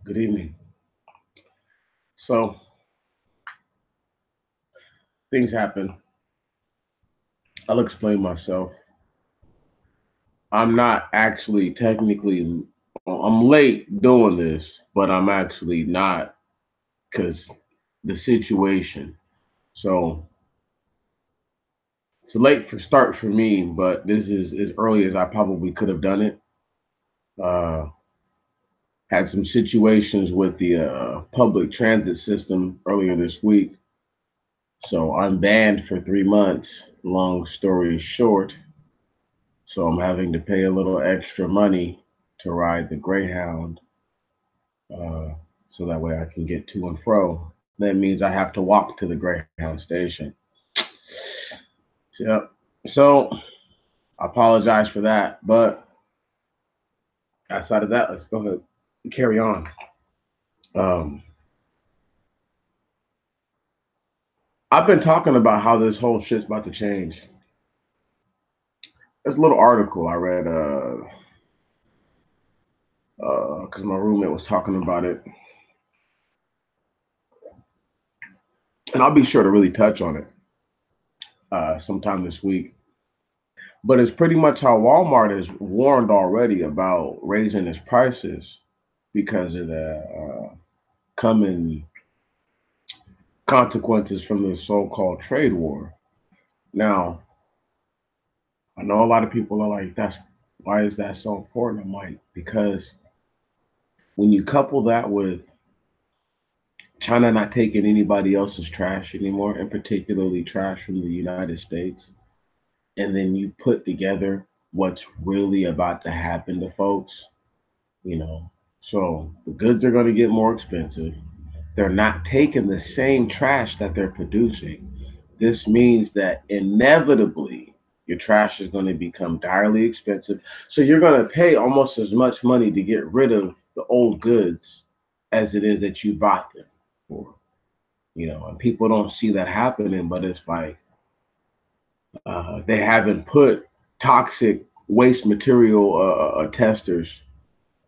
Good evening. So things happen. I'll explain myself. I'm not actually technically, I'm late doing this, but I'm actually not because the situation. So it's a late for start for me, but this is as early as I probably could have done it. Uh, had some situations with the public transit system earlier this week. So I'm banned for 3 months. Long story short, so I'm having to pay a little extra money to ride the Greyhound, uh, so that way I can get to and fro. That means I have to walk to the Greyhound station. Yep. So I apologize for that, but outside of that, let's go ahead and carry on. Um, I've been talking about how this whole shit's about to change. There's a little article I read because my roommate was talking about it, and I'll be sure to really touch on it sometime this week. But it's pretty much how Walmart has warned already about raising its prices because of the coming consequences from the so-called trade war. Now, I know a lot of people are like, "That's why is that so important?" I'm like, because when you couple that with China not taking anybody else's trash anymore, and particularly trash from the United States, and then you put together what's really about to happen to folks, you know. So the goods are going to get more expensive. They're not taking the same trash that they're producing. This means that inevitably your trash is going to become direly expensive. So you're going to pay almost as much money to get rid of the old goods as it is that you bought them for. And people don't see that happening, but it's like they haven't put toxic waste material testers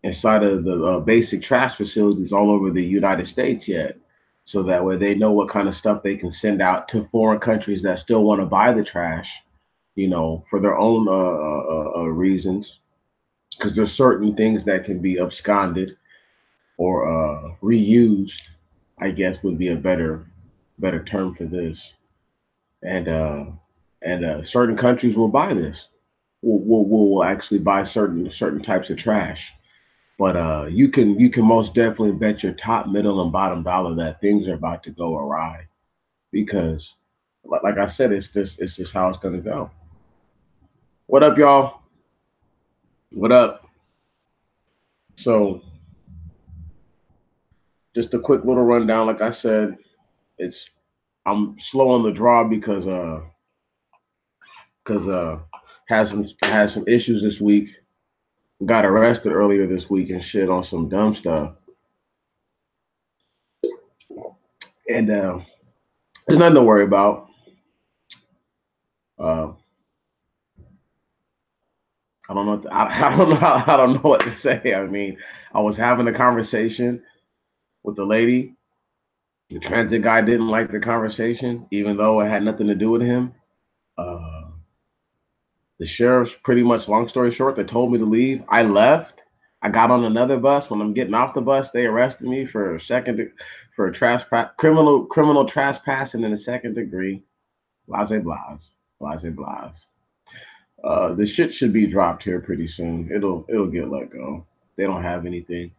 inside of the basic trash facilities all over the United States yet. So that way they know what kind of stuff they can send out to foreign countries that still want to buy the trash, for their own reasons. Because there's certain things that can be absconded or reused, I guess would be a better term for this. And certain countries will buy this. Will actually buy certain types of trash. But you can most definitely bet your top, middle, and bottom dollar that things are about to go awry because, like I said, it's just how it's gonna go. What up, y'all? What up? So, just a quick little rundown. Like I said, it's I'm slow on the draw because has some issues this week. Got arrested earlier this week and shit on some dumb stuff. And there's nothing to worry about. Uh, I don't know. I don't know. I don't know what to say. I mean, I was having a conversation with the lady. The transit guy didn't like the conversation, even though it had nothing to do with him. Uh, the sheriff's pretty much, long story short, they told me to leave. I left. I got on another bus. When I'm getting off the bus, they arrested me for criminal trespassing in the second degree. Blase blase, blase blase. The shit should be dropped here pretty soon. It'll get let go. They don't have anything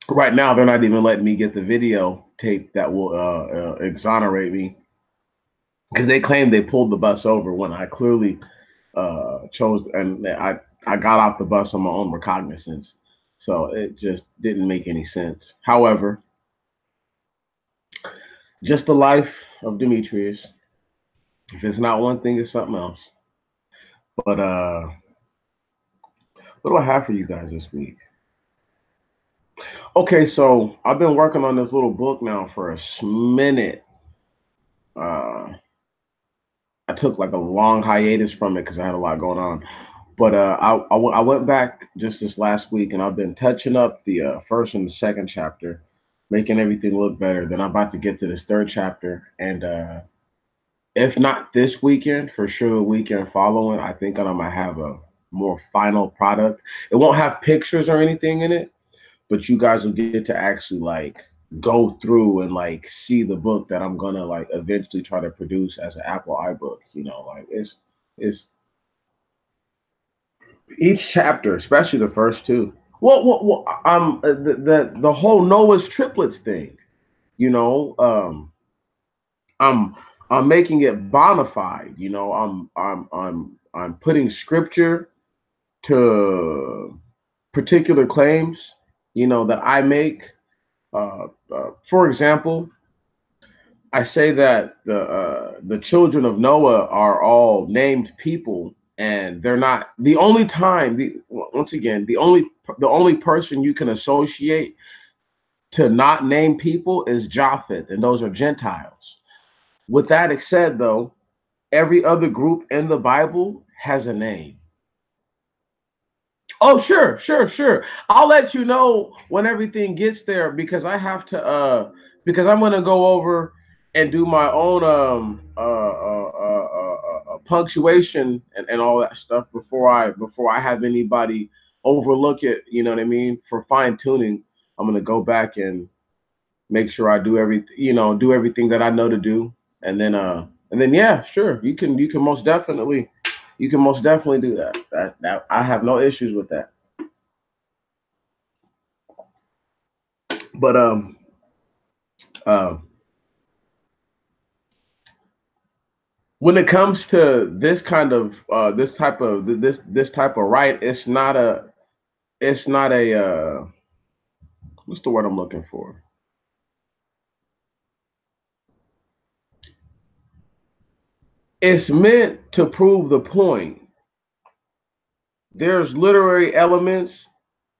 right now. They're not even letting me get the video tape that will exonerate me because they claim they pulled the bus over when I clearly chose, and I got off the bus on my own recognizance. So it just didn't make any sense. However, just the life of Demetrius. If it's not one thing, it's something else. But what do I have for you guys this week? Okay, so I've been working on this little book now for a minute. I took like a long hiatus from it because I had a lot going on. But I went back just this last week, and I've been touching up the first and the second chapter, making everything look better. Then I'm about to get to this third chapter, and if not this weekend, for sure the weekend following, I think that I might have a more final product. It won't have pictures or anything in it, but you guys will get to actually like go through and like see the book that I'm gonna like eventually try to produce as an Apple iBook. You know, like it's each chapter, especially the first two. The whole Noah's triplets thing. You know, I'm I'm making it bona fide. You know, I'm putting scripture to particular claims. You know that I make. For example, I say that the children of Noah are all named people, and they're not the only time. Once again, the only person you can associate to not name people is Japheth, and those are Gentiles. With that said, though, every other group in the Bible has a name. Oh, sure, sure, sure. I'll let you know when everything gets there because I have to because I'm gonna go over and do my own punctuation and all that stuff before I have anybody overlook it, you know what I mean? For fine tuning, I'm gonna go back and make sure I do everything, do everything that I know to do. And then yeah, sure, you can most definitely do that. That I have no issues with that. But uh, when it comes to this type of right, it's not a what's the word I'm looking for? It's meant to prove the point. There's literary elements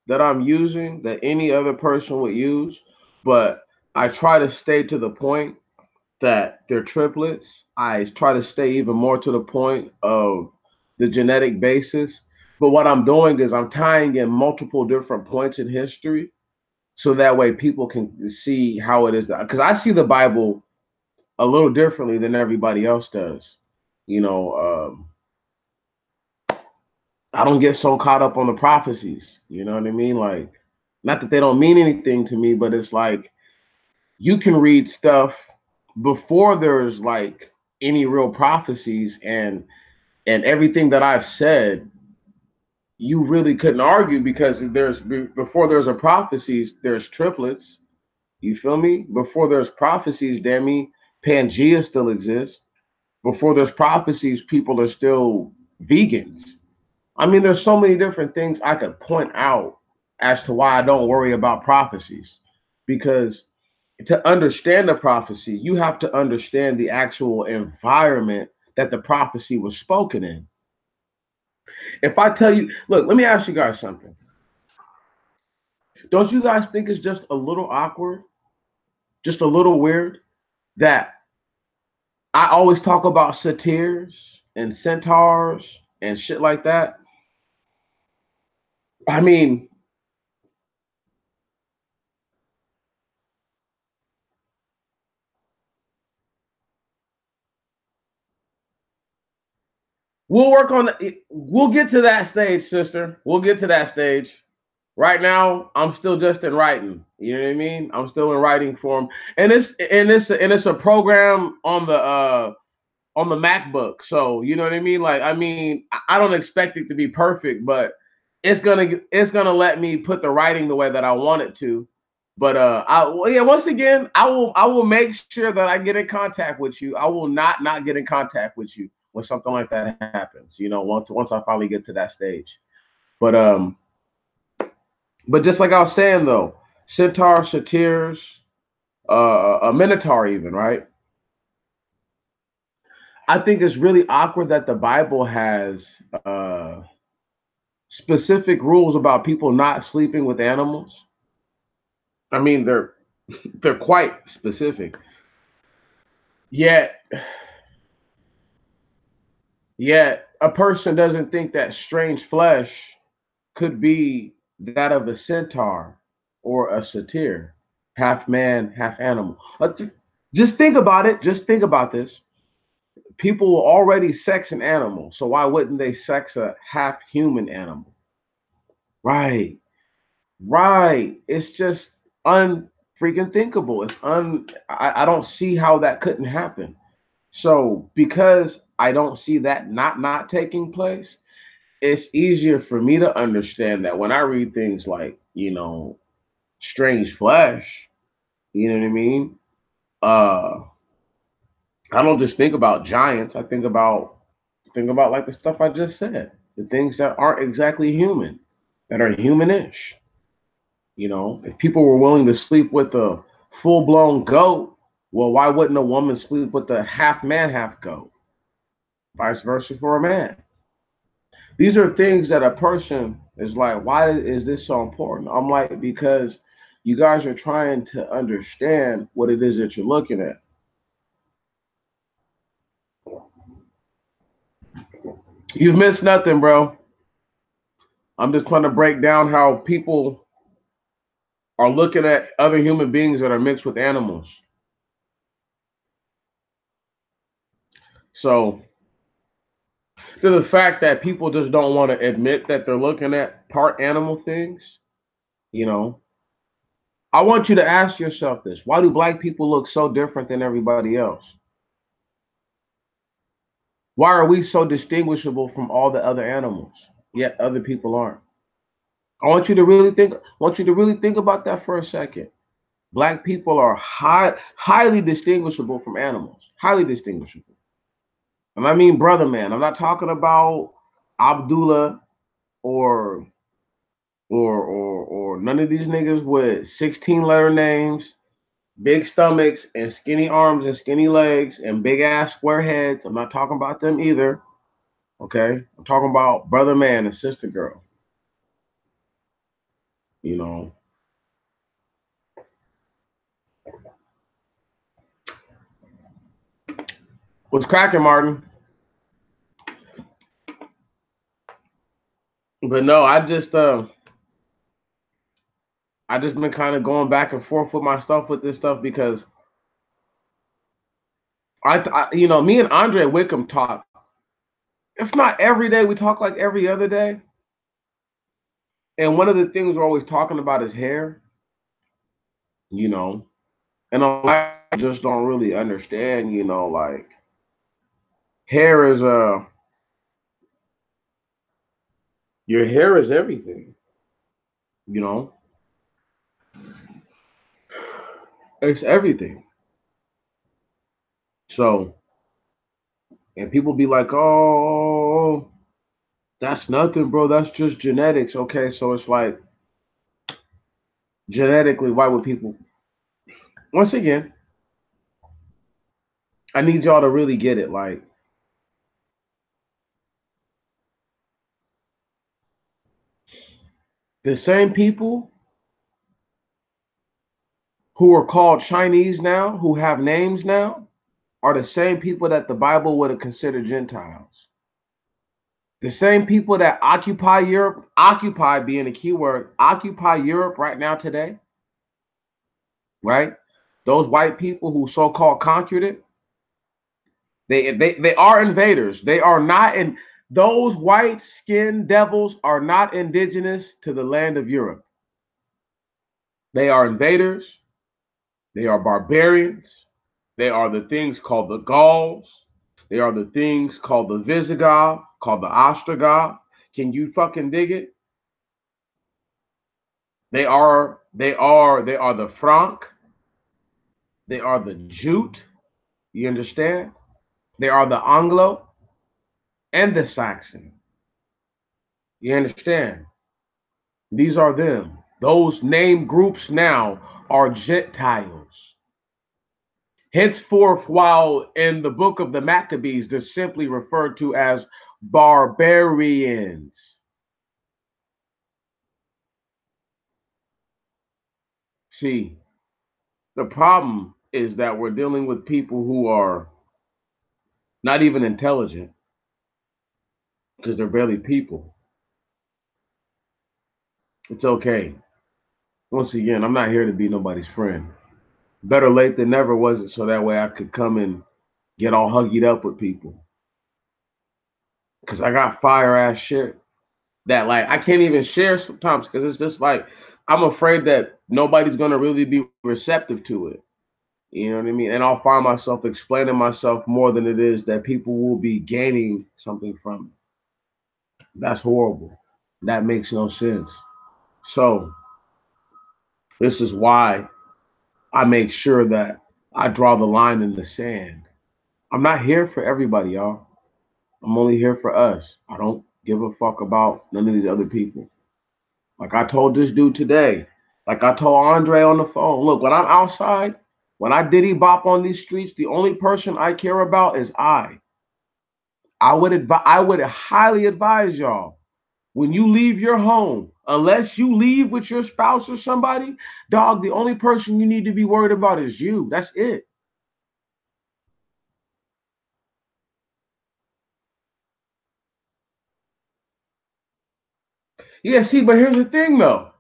that I'm using that any other person would use, but I try to stay to the point that they're triplets. I try to stay even more to the point of the genetic basis. But what I'm doing is I'm tying in multiple different points in history so that way people can see how it is. Because I see the Bible a little differently than everybody else does. You know, I don't get so caught up on the prophecies. You know what I mean? Like, not that they don't mean anything to me, but it's like you can read stuff before there's like any real prophecies and everything that I've said, you really couldn't argue because before there's a prophecies, there's triplets. You feel me? Before there's prophecies, Demi, Pangea still exists. Before there's prophecies, people are still vegans. I mean, there's so many different things I could point out as to why I don't worry about prophecies. Because to understand the prophecy, you have to understand the actual environment that the prophecy was spoken in. If I tell you, look, let me ask you guys something. Don't you guys think it's just a little awkward, just a little weird that I always talk about satyrs and centaurs and shit like that? I mean, we'll work on it. We'll get to that stage, sister. We'll get to that stage. Right now, I'm still just in writing. You know what I mean? I'm still in writing form, and it's a program on the MacBook. So you know what I mean? Like, I mean, I don't expect it to be perfect, but it's gonna let me put the writing the way that I want it to. But yeah, once again, I will make sure that I get in contact with you. I will not get in contact with you when something like that happens. You know, once I finally get to that stage. But but just like I was saying though, centaur, satyrs, a minotaur, even right. I think it's really awkward that the Bible has specific rules about people not sleeping with animals. I mean, they're quite specific. Yet, yet, a person doesn't think that strange flesh could be that of a centaur or a satyr, half man, half animal. Just think about it. Just think about this. People will already sex an animal, so why wouldn't they sex a half human animal? Right, right. It's just unfreaking thinkable. I don't see how that couldn't happen. So because I don't see that not taking place, it's easier for me to understand that when I read things like, strange flesh, you know what I mean? Uh I don't just think about giants. I think about like the stuff I just said, the things that aren't exactly human, that are humanish. If people were willing to sleep with a full blown goat, well, why wouldn't a woman sleep with a half man, half goat? Vice versa for a man. These are things that a person is like, why is this so important? I'm like, because you guys are trying to understand what it is that you're looking at. You've missed nothing, bro. I'm just trying to break down how people are looking at other human beings that are mixed with animals. So, to the fact that people just don't want to admit that they're looking at part animal things, you know, I want you to ask yourself this: why do black people look so different than everybody else? Why are we so distinguishable from all the other animals, yet other people aren't? I want you to really think. I want you to really think about that for a second. Black people are highly distinguishable from animals. Highly distinguishable. And I mean, brother, man. I'm not talking about Abdullah or or none of these niggas with 16 letter names, big stomachs, and skinny arms and skinny legs and big ass square heads. I'm not talking about them either. Okay, I'm talking about brother man and sister girl. You know, what's cracking, Martin? But no, I just been kind of going back and forth with my stuff with this stuff because me and Andre Wickham talk. If not every day, we talk like every other day. And one of the things we're always talking about is hair. You know, and I just don't really understand. Like hair is your hair is everything. You know, it's everything. So, and people be like, "Oh, that's nothing, bro. That's just genetics." Okay, so it's like genetically, why would people? Once again, I need y'all to really get it. Like the same people who are called Chinese now, who have names now, are the same people that the Bible would have considered Gentiles. The same people that occupy Europe, occupy being a key word, occupy Europe right now today, right? Those white people who so-called conquered it, they are invaders. They are not in those white skinned devils are not indigenous to the land of Europe. They are invaders, they are barbarians, they are the things called the Gauls, they are the things called the Visigoth, called the Ostrogoth. Can you fucking dig it? They are the Frank, they are the Jute, you understand? They are the Anglo and the Saxon. You understand? These are them. Those name groups now are Gentiles. Henceforth, while in the book of the Maccabees, they're simply referred to as barbarians. See, the problem is that we're dealing with people who are not even intelligent. because they're barely people. It's okay. Once again, I'm not here to be nobody's friend. Better late than never, was it? So that way I could come and get all huggied up with people. Because I got fire ass shit that like I can't even share sometimes because it's just like I'm afraid that nobody's gonna really be receptive to it. You know what I mean? And I'll find myself explaining myself more than it is that people will be gaining something from it. That's horrible. That makes no sense. So this is why I make sure that I draw the line in the sand. I'm not here for everybody, y'all. I'm only here for us. I don't give a fuck about none of these other people. Like I told this dude today, like I told Andre on the phone, look, when I'm outside, when I diddy bop on these streets, the only person I care about is I. I would highly advise y'all when you leave your home, unless you leave with your spouse or somebody, dog, the only person you need to be worried about is you. That's it. Yeah, see, but here's the thing though.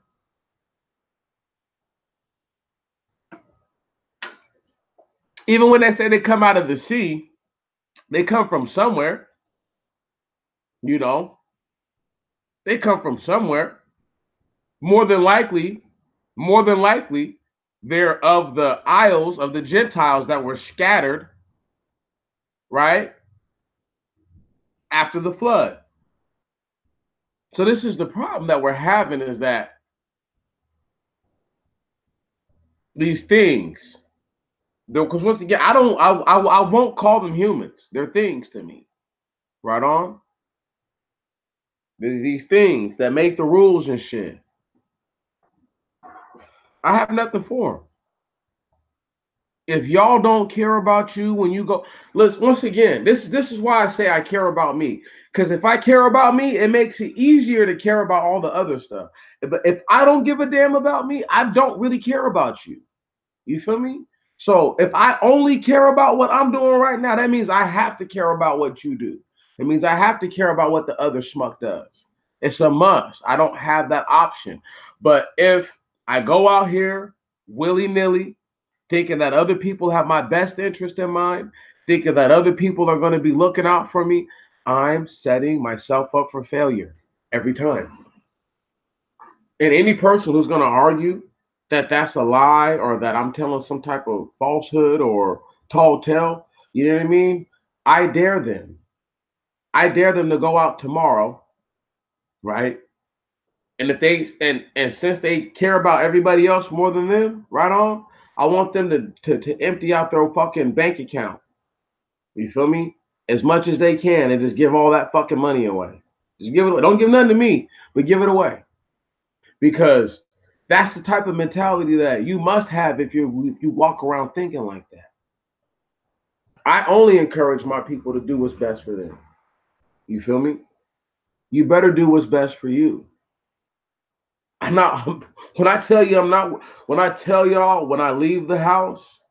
Even when they say they come out of the sea, they come from somewhere, you know. They come from somewhere. More than likely, more than likely, they're of the isles of the Gentiles that were scattered, right? After the flood. So this is the problem that we're having is that these things, because once again, I won't call them humans. They're things to me. Right on? These things that make the rules and shit. I have nothing for them. If y'all don't care about you when you go, listen, once again, this is why I say I care about me. Because if I care about me, it makes it easier to care about all the other stuff. But if I don't give a damn about me, I don't really care about you. You feel me? So if I only care about what I'm doing right now, that means I have to care about what you do. It means I have to care about what the other schmuck does. It's a must. I don't have that option. But if I go out here willy-nilly, thinking that other people have my best interest in mind, thinking that other people are going to be looking out for me, I'm setting myself up for failure every time. And any person who's going to argue that that's a lie or that I'm telling some type of falsehood or tall tale, you know what I mean? I dare them. I dare them to go out tomorrow, right? And if they and since they care about everybody else more than them, right on, I want them to empty out their fucking bank account. You feel me? As much as they can and just give all that fucking money away. Just give it away. Don't give nothing to me, but give it away. Because that's the type of mentality that you must have if you walk around thinking like that. I only encourage my people to do what's best for them. You feel me? You better do what's best for you. I'm not when I tell you I'm not when I tell y'all when I leave the house,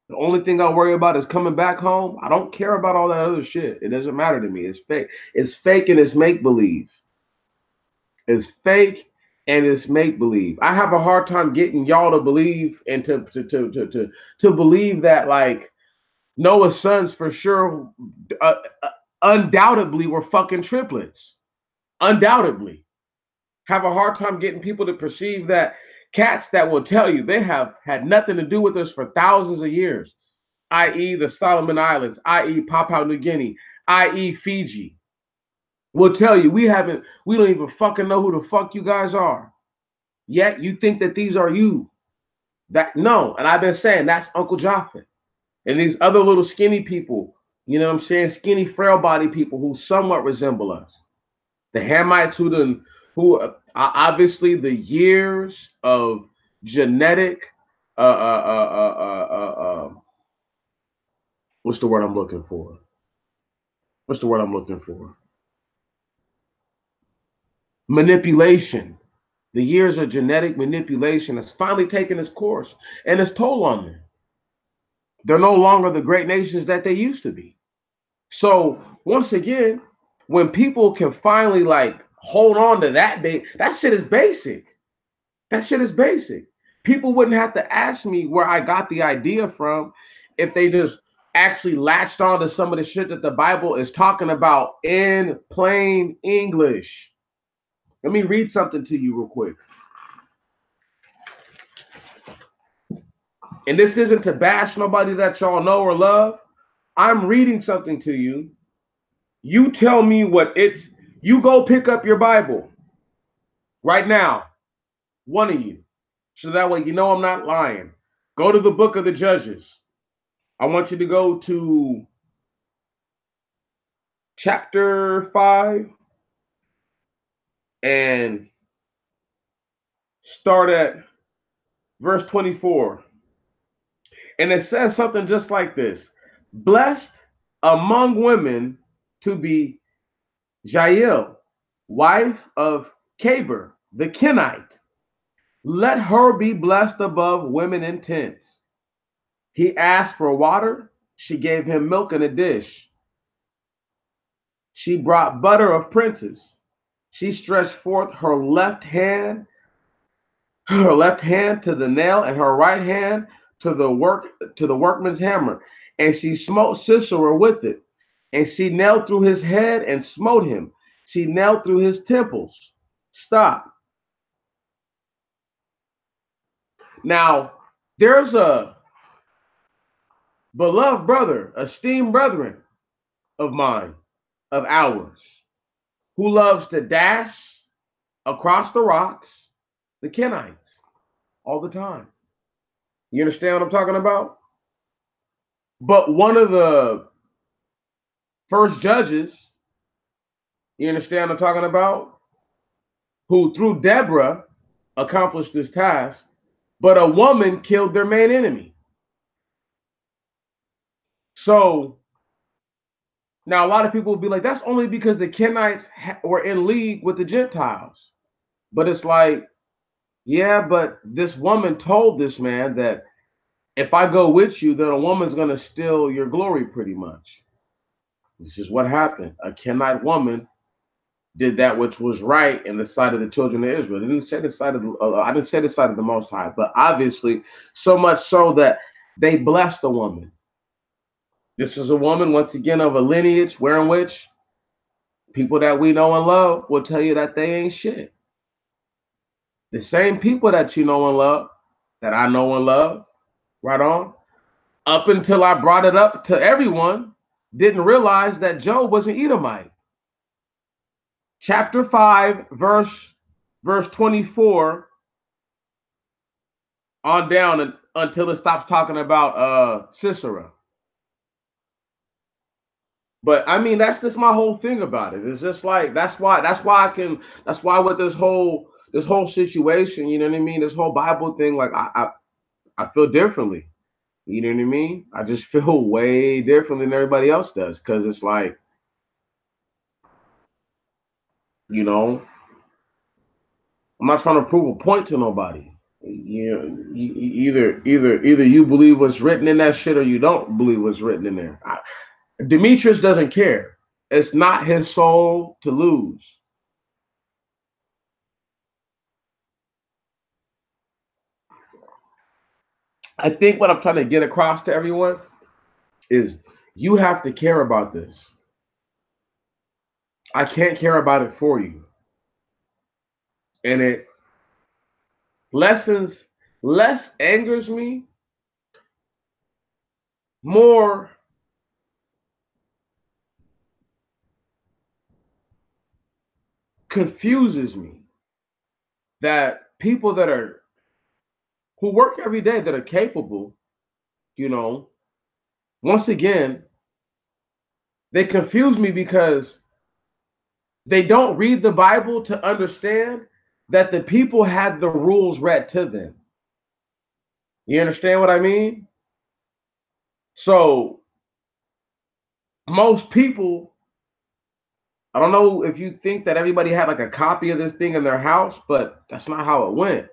the only thing I worry about is coming back home. I don't care about all that other shit. It doesn't matter to me. It's fake. It's fake and it's make believe. It's fake and it's make believe. I have a hard time getting y'all to believe and to believe that like Noah's sons for sure, undoubtedly were fucking triplets. Undoubtedly, have a hard time getting people to perceive that cats that will tell you they have had nothing to do with us for thousands of years, i.e., the Solomon Islands, i.e., Papua New Guinea, i.e., Fiji, will tell you we don't even fucking know who the fuck you guys are. Yet you think that these are you. That no, and I've been saying that's Uncle Japhet. And these other little skinny people, you know what I'm saying? Skinny, frail body people who somewhat resemble us. The Hamites who obviously the years of genetic what's the word I'm looking for? What's the word I'm looking for? Manipulation. The years of genetic manipulation has finally taken its course and its toll on them. They're no longer the great nations that they used to be. So once again, When people can finally like hold on to that, that shit is basic. That shit is basic. People wouldn't have to ask me where I got the idea from if they just actually latched on to some of the shit that the Bible is talking about in plain English. Let me read something to you real quick. And this isn't to bash nobody that y'all know or love. I'm reading something to you. You tell me what it's, you go pick up your Bible right now, one of you. So that way you know I'm not lying. Go to the book of the Judges. I want you to go to chapter 5 and start at verse 24. And it says something just like this: blessed among women to be Jael, wife of Cabir, the Kenite. Let her be blessed above women in tents. He asked for water. She gave him milk in a dish. She brought butter of princes. She stretched forth her left hand to the nail, and her right hand to the workman's hammer. And she smote Sisera with it. And she nailed through his head and smote him. She nailed through his temples. Stop. Now, there's a beloved brother, esteemed brethren of mine, of ours, who loves to dash across the rocks, the Kenites, all the time. You understand what I'm talking about? But one of the first judges, you understand what I'm talking about, who through Deborah accomplished this task, but a woman killed their main enemy. So now a lot of people will be like, that's only because the Kenites were in league with the Gentiles. But it's like, yeah, but this woman told this man that if I go with you, then a woman's going to steal your glory pretty much. This is what happened. A Kenite woman did that which was right in the sight of the children of Israel. I didn't say the sight of the Most High, but obviously so much so that they blessed the woman. This is a woman, once again, of a lineage wherein which people that we know and love will tell you that they ain't shit. The same people that you know and love, that I know and love, right on, up until I brought it up to everyone, didn't realize that Job was an Edomite. Chapter 5, verse 24 on down until it stops talking about Sisera. But I mean, that's just my whole thing about it. It's just like that's why with this whole situation, you know what I mean? This whole Bible thing, like I feel differently. You know what I mean? I just feel way different than everybody else does, because it's like, you know, I'm not trying to prove a point to nobody. You know, either you believe what's written in that shit or you don't believe what's written in there. Demetrius doesn't care. It's not his soul to lose. I think what I'm trying to get across to everyone is you have to care about this. I can't care about it for you. And it less angers me, more confuses me that people that are who work every day, that are capable, you know, once again, they confuse me because they don't read the Bible to understand that the people had the rules read to them. You understand what I mean? So most people, I don't know if you think that everybody had like a copy of this thing in their house, but that's not how it went.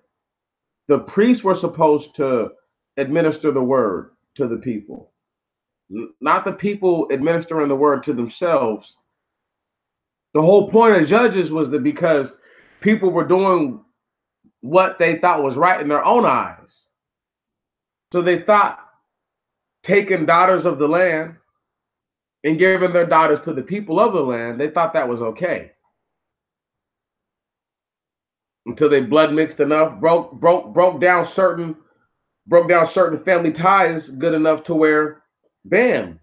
The priests were supposed to administer the word to the people, not the people administering the word to themselves. The whole point of Judges was that because people were doing what they thought was right in their own eyes. So they thought taking daughters of the land and giving their daughters to the people of the land, they thought that was okay. Until they blood mixed enough, broke down certain family ties good enough to where, bam,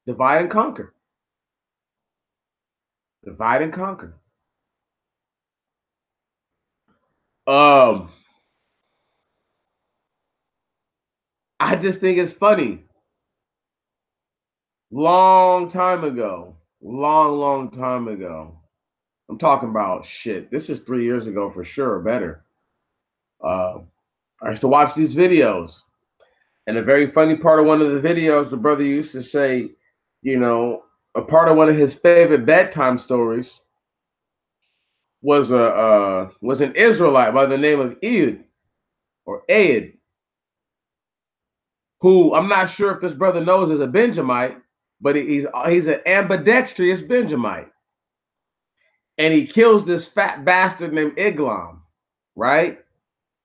divide and conquer. Divide and conquer. I just think it's funny. Long time ago, long time ago. I'm talking about shit. This is 3 years ago for sure, or better. Uh, I used to watch these videos, and a very funny part of one of the videos, the brother used to say, you know, a part of one of his favorite bedtime stories was an Israelite by the name of Aid, who I'm not sure if this brother knows is a Benjamite, but he's an ambidextrous Benjamite, and he kills this fat bastard named Iglam, right?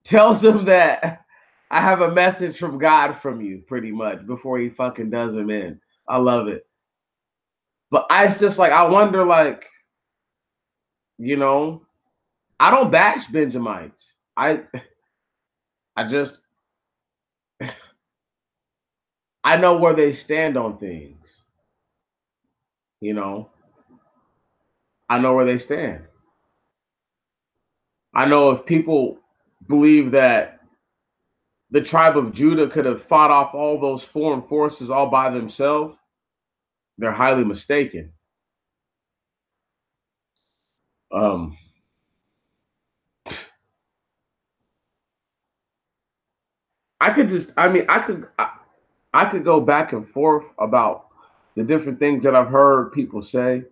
Tells him that I have a message from God from you, pretty much, before he fucking does him in. I love it. But it's just like, I wonder, like, you know, I don't bash Benjamites. I just, I know where they stand on things. You know, I know where they stand. I know if people believe that the tribe of Judah could have fought off all those foreign forces all by themselves, they're highly mistaken. I could just, I mean, I could go back and forth about the different things that I've heard people say.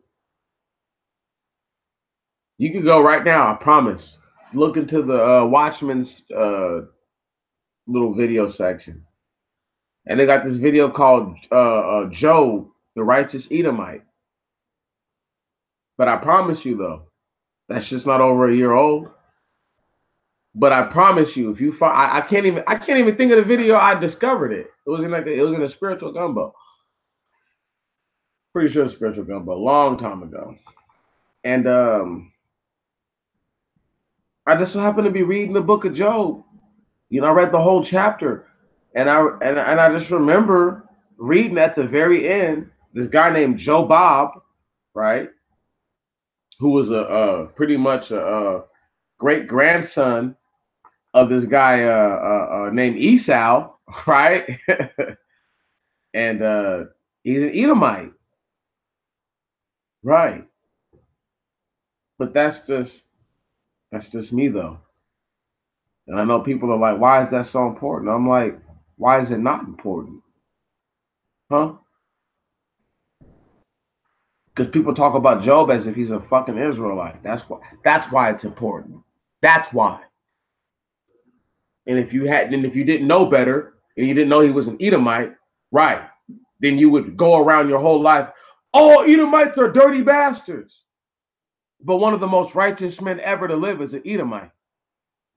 You could go right now, I promise. Look into the Watchman's little video section. And they got this video called Job, the Righteous Edomite. But I promise you, though, that's just not over a year old. But I promise you, if you find, I can't even think of the video. I discovered it. It was in a spiritual gumbo. Pretty sure it's spiritual gumbo, a long time ago. And I just so happened to be reading the book of Job. You know, I read the whole chapter, and I just remember reading at the very end this guy named Jobab, right, who was pretty much a great grandson of this guy named Esau, right, and he's an Edomite, right. But that's just me though. And I know people are like, why is that so important? I'm like, why is it not important? Huh? Because people talk about Job as if he's a fucking Israelite. That's why it's important. That's why. And if you didn't know better and you didn't know he was an Edomite, right, then you would go around your whole life, all Edomites are dirty bastards. But one of the most righteous men ever to live is an Edomite.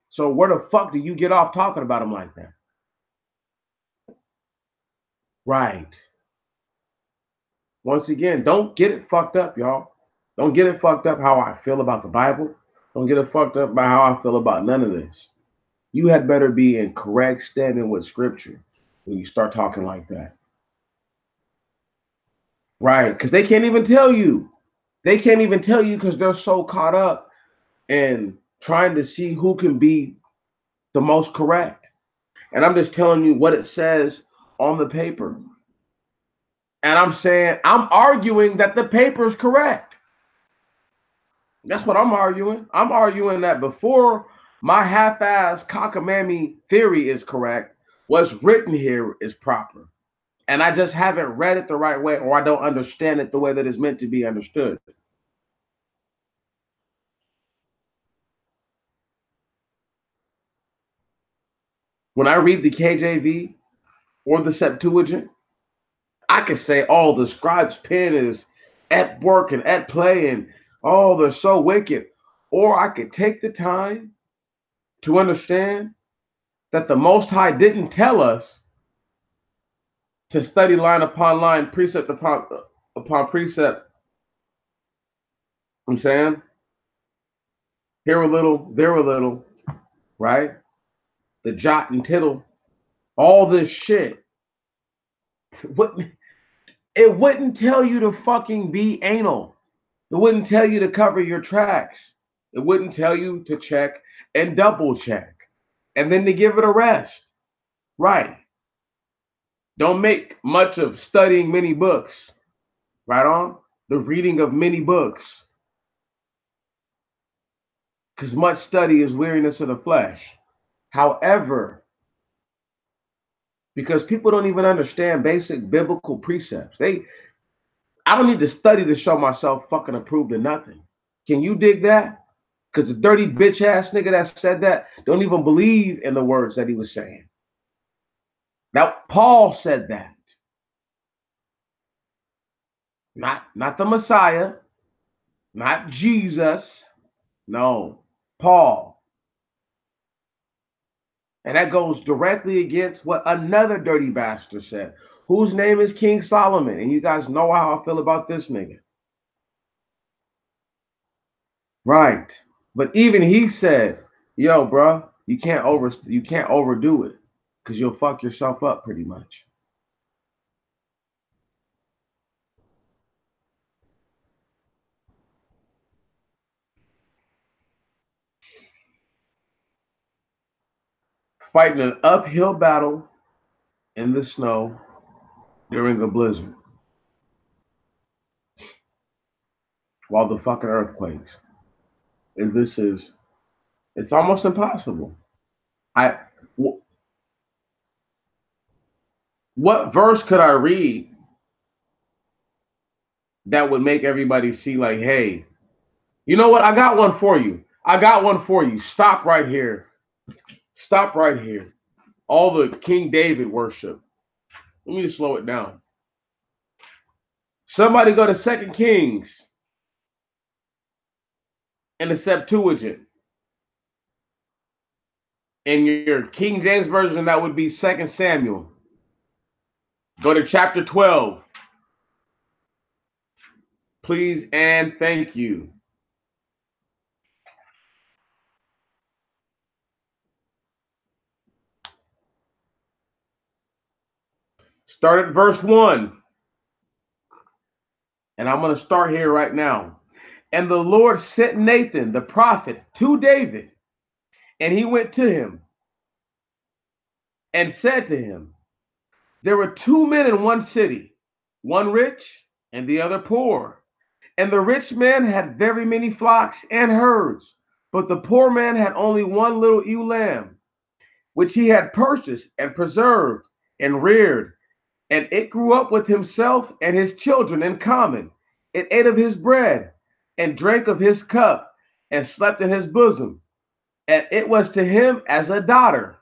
So where the fuck do you get off talking about him like that? Right. Once again, don't get it fucked up, y'all. Don't get it fucked up how I feel about the Bible. Don't get it fucked up by how I feel about none of this. You had better be in correct standing with Scripture when you start talking like that. Right, because they can't even tell you. They can't even tell you because they're so caught up in trying to see who can be the most correct. And I'm just telling you what it says on the paper. And I'm arguing that the paper is correct. That's what I'm arguing. I'm arguing that before my half-ass cockamamie theory is correct, what's written here is proper. And I just haven't read it the right way, or I don't understand it the way that it's meant to be understood. When I read the KJV or the Septuagint, I can say, oh, the scribe's pen is at work and at play, and Oh, they're so wicked. Or I could take the time to understand that the Most High didn't tell us to study line upon line, precept upon precept. I'm saying here a little, there a little, right? The jot and tittle, all this shit. It wouldn't tell you to fucking be anal. It wouldn't tell you to cover your tracks. It wouldn't tell you to check and double check and then to give it a rest. Right. Don't make much of studying many books. Right on? The reading of many books. Because much study is weariness of the flesh. However, because people don't even understand basic biblical precepts. I don't need to study to show myself fucking approved of nothing. Can you dig that? Because the dirty bitch ass nigga that said that don't even believe in the words that he was saying. Now, Paul said that. Not the Messiah, not Jesus. No, Paul. And that goes directly against what another dirty bastard said, whose name is King Solomon. And you guys know how I feel about this nigga. Right. But even he said, yo, bro, you can't overdo it because you'll fuck yourself up pretty much. Fighting an uphill battle in the snow during a blizzard while the fucking earth quakes. And it's almost impossible. What verse could I read that would make everybody see like, hey, you know what? I got one for you. Stop right here. Stop right here. All the King David worship. Let me just slow it down. Somebody go to 2 Kings in the Septuagint. In your King James Version, that would be 2 Samuel. Go to chapter 12. Please and thank you. Start at verse 1. And I'm going to start here right now. And the Lord sent Nathan, the prophet, to David. And he went to him and said to him, there were 2 men in one city, one rich and the other poor. And the rich man had very many flocks and herds, but the poor man had only one little ewe lamb, which he had purchased and preserved and reared. And it grew up with himself and his children in common. It ate of his bread and drank of his cup and slept in his bosom. And it was to him as a daughter.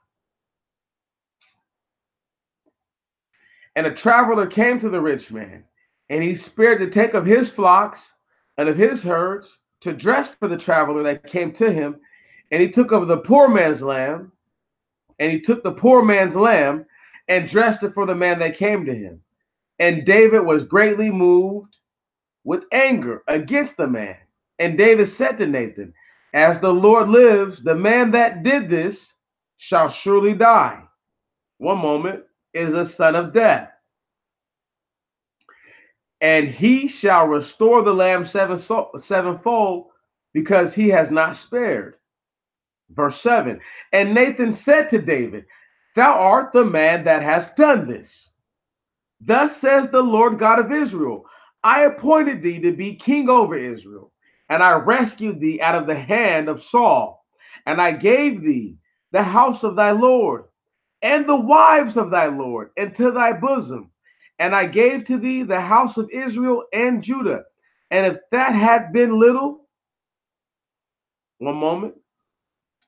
And a traveler came to the rich man, and he spared to take of his flocks and of his herds to dress for the traveler that came to him. And he took of the poor man's lamb, and he took the poor man's lamb and dressed it for the man that came to him. And David was greatly moved with anger against the man. And David said to Nathan, as the Lord lives, the man that did this shall surely die. One moment, is a son of death. And he shall restore the lamb sevenfold because he has not spared. Verse 7. And Nathan said to David, thou art the man that has done this. Thus says the Lord God of Israel, I appointed thee to be king over Israel, and I rescued thee out of the hand of Saul, and I gave thee the house of thy Lord, and the wives of thy Lord into thy bosom. And I gave to thee the house of Israel and Judah. And if that had been little, one moment,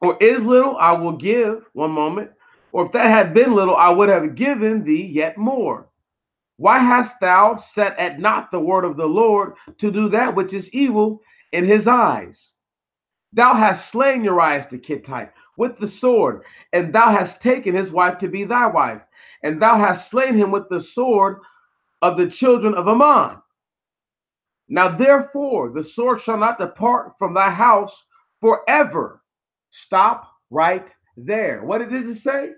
or is little, I will give, one moment, or if that had been little, I would have given thee yet more. Why hast thou set at naught the word of the Lord to do that which is evil in his eyes. Thou hast slain Uriah the Hittite with the sword, and thou hast taken his wife to be thy wife, and thou hast slain him with the sword of the children of Ammon. Now therefore the sword shall not depart from thy house forever. Stop right there. What did it say?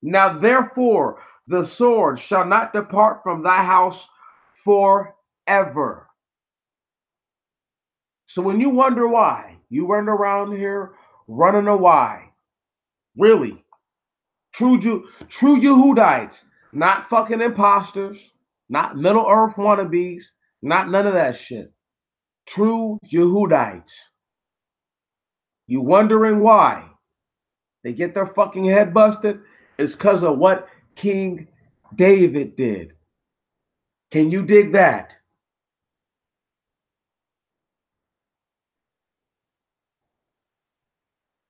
Now therefore the sword shall not depart from thy house forever. So when you wonder why, you run around here running a why. Really. True Yehudites, not fucking imposters, not Middle Earth wannabes, not none of that shit. True Yehudites. You wondering why they get their fucking head busted? It's because of what King David did. Can you dig that?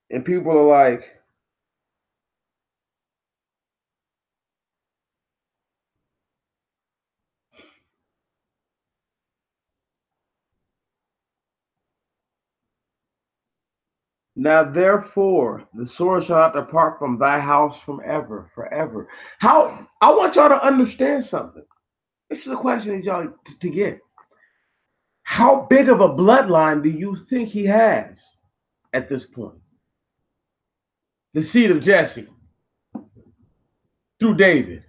And people are like, now therefore the sword shall not depart from thy house from ever, forever. How I want y'all to understand something. This is a question that y'all to get. How big of a bloodline do you think he has at this point? The seed of Jesse through David.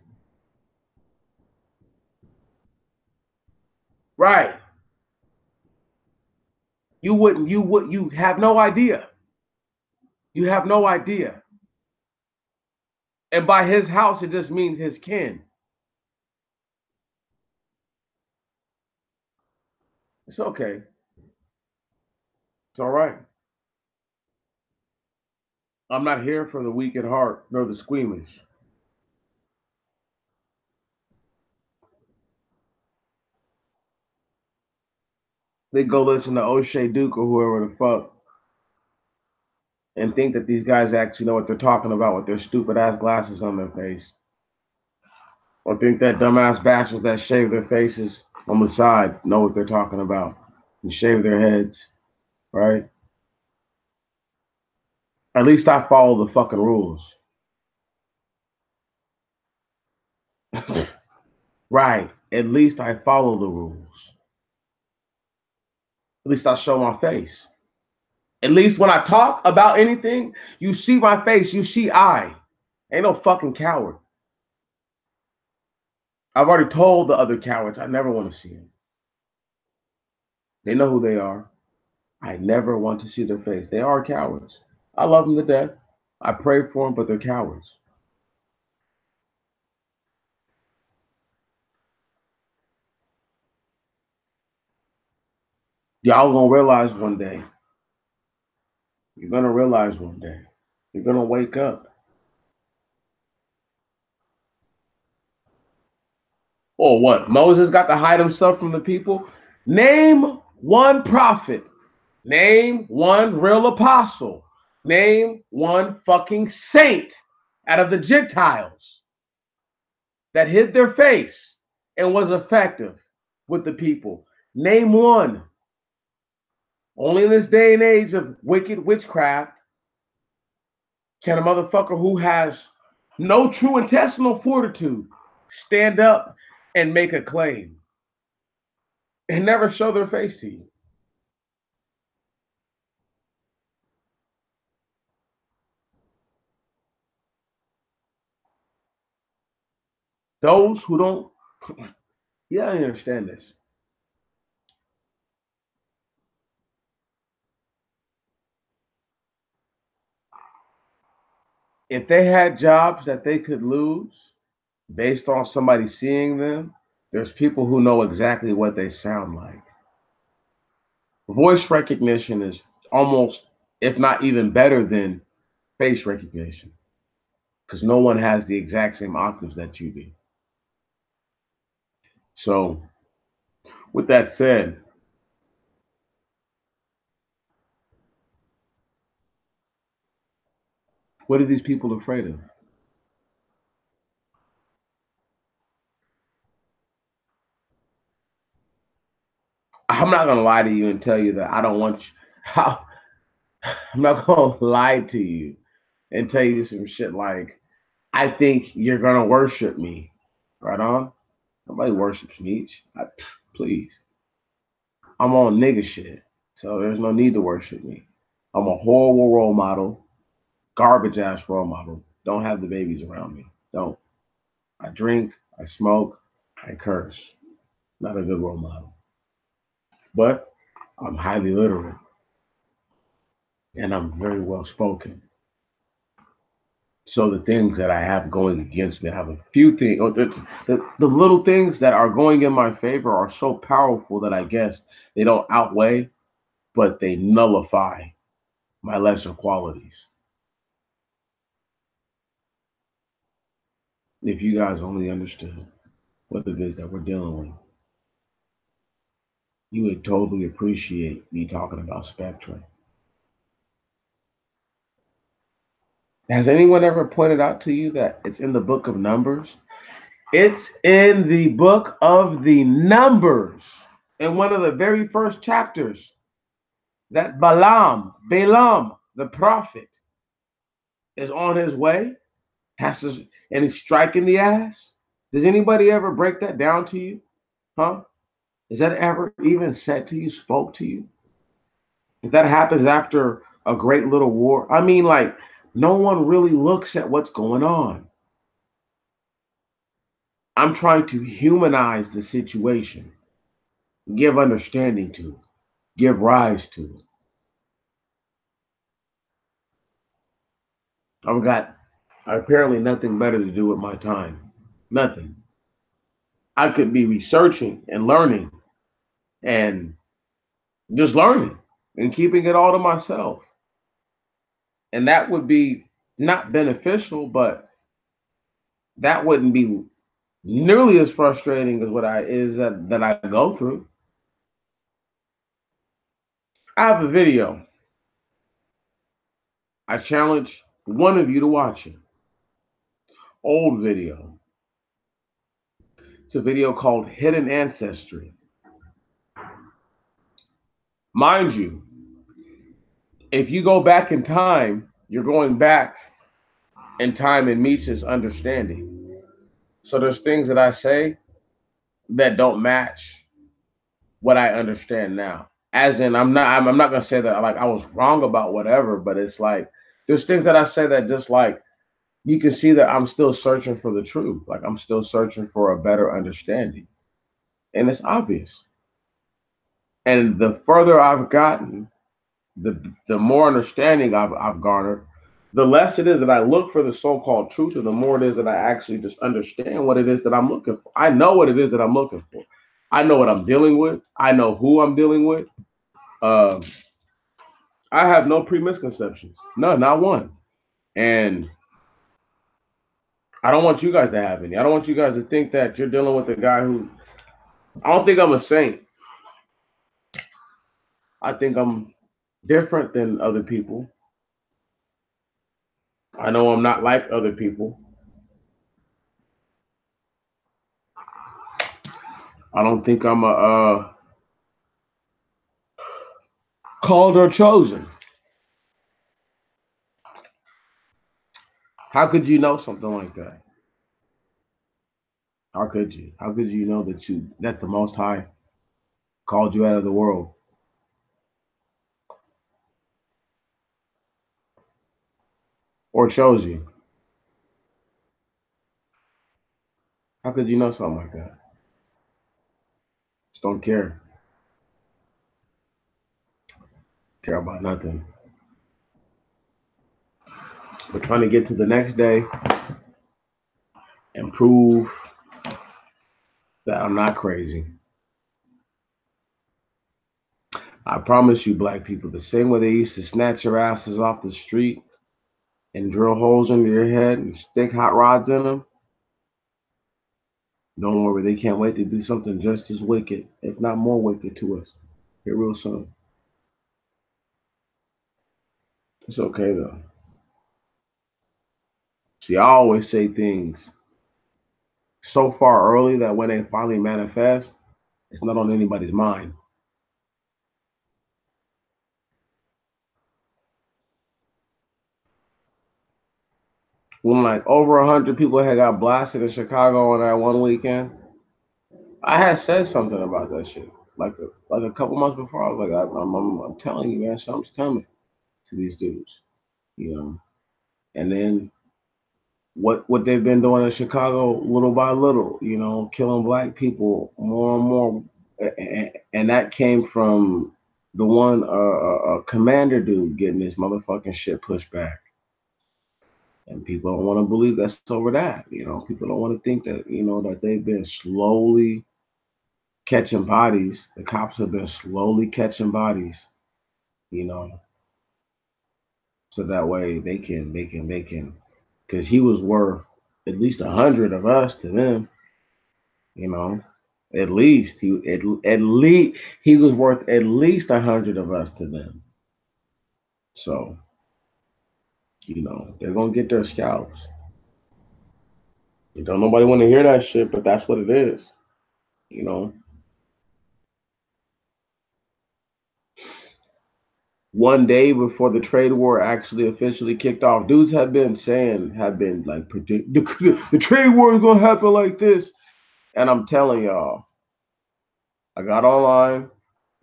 Right. You have no idea. You have no idea. And by his house, it just means his kin. It's okay. It's all right. I'm not here for the weak at heart nor the squeamish. They go listen to O'Shea Duke or whoever the fuck and think that these guys actually know what they're talking about with their stupid ass glasses on their face. Or think that dumbass bastards that shave their faces on the side know what they're talking about and shave their heads, right? At least I follow the fucking rules. Right. At least I follow the rules. At least I show my face. At least when I talk about anything, you see my face, you see I. Ain't no fucking coward. I've already told the other cowards I never want to see them. They know who they are. I never want to see their face. They are cowards. I love them to death. I pray for them, but they're cowards. Y'all gonna realize one day. You're gonna realize one day. You're gonna wake up. Or what? Moses got to hide himself from the people? Name one prophet. Name one real apostle. Name one fucking saint out of the Gentiles that hid their face and was effective with the people. Name one. Only in this day and age of wicked witchcraft can a motherfucker who has no true intestinal fortitude stand up and make a claim and never show their face to you. Those who don't, yeah, I understand this. If they had jobs that they could lose based on somebody seeing them, there's people who know exactly what they sound like. Voice recognition is almost, if not even better than face recognition, because no one has the exact same octaves that you do. So, with that said, what are these people afraid of? I'm not gonna lie to you and tell you that I don't want you. I'm not gonna lie to you and tell you some shit like I think you're gonna worship me. Right on. Nobody worships me. Please. I'm on nigga shit. So there's no need to worship me. I'm a horrible role model, garbage ass role model. Don't have the babies around me. Don't. I drink, I smoke, I curse. Not a good role model. But I'm highly literate and I'm very well spoken. So the things that I have going against me, I have a few things. The little things that are going in my favor are so powerful that I guess they don't outweigh, but they nullify my lesser qualities. If you guys only understood what it is that we're dealing with, you would totally appreciate me talking about spectrum. Has anyone ever pointed out to you that it's in the book of Numbers? It's in the book of the Numbers. In one of the very first chapters, that Balaam, the prophet, is on his way, has to, and he's striking the ass. Does anybody ever break that down to you? Huh? Is that ever even said to you, spoke to you? If that happens after a great little war, I mean, like, no one really looks at what's going on. I'm trying to humanize the situation, give understanding to it, give rise to it. I've got apparently nothing better to do with my time. Nothing. I could be researching and learning and just learning and keeping it all to myself. And that would be not beneficial, but that wouldn't be nearly as frustrating as what I is that I go through. I have a video. I challenge one of you to watch it. Old video. It's a video called Hidden Ancestry. Mind you, if you go back in time, you're going back in time and Meech's understanding. So there's things that I say that don't match what I understand now. As in, I'm not gonna say that like I was wrong about whatever, but it's like there's things that I say that just like you can see that I'm still searching for the truth. Like I'm still searching for a better understanding. And it's obvious. And the further I've gotten, the more understanding I've garnered, the less it is that I look for the so-called truth, and the more it is that I actually just understand what it is that I'm looking for. I know what it is that I'm looking for. I know what I'm dealing with. I know who I'm dealing with. Um, I have no premisconceptions. None, not one. And I don't want you guys to have any. I don't want you guys to think that you're dealing with a guy who I don't think I'm a saint. I think I'm different than other people. I know I'm not like other people. I don't think I'm a called or chosen. How could you know something like that? How could you? How could you know that the Most High called you out of the world or chose you? How could you know something like that? Just don't care. Care about nothing. We're trying to get to the next day and prove that I'm not crazy. I promise you, black people, the same way they used to snatch your asses off the street and drill holes into your head and stick hot rods in them, don't worry, they can't wait to do something just as wicked, if not more wicked to us here real soon. It's okay though. See, I always say things so far early that when they finally manifest, it's not on anybody's mind. when like over 100 people had got blasted in Chicago on that one weekend, I had said something about that shit like a couple months before. I was like, I'm telling you, man, something's coming to these dudes, you know. And then what they've been doing in Chicago, little by little, you know, killing black people more and more, and that came from the one commander dude getting this motherfucking shit pushed back. And people don't want to believe that's over that. You know, people don't want to think that, you know, that they've been slowly catching bodies. The cops have been slowly catching bodies, you know, so that way they can, because he was worth at least 100 of us to them, you know. At least at least he was worth at least 100 of us to them. So, you know, they're gonna get their scalps. You don't nobody want to hear that shit, but that's what it is, you know. One day before the trade war actually officially kicked off, dudes have been like predict the trade war is gonna happen like this. And I'm telling y'all, I got online,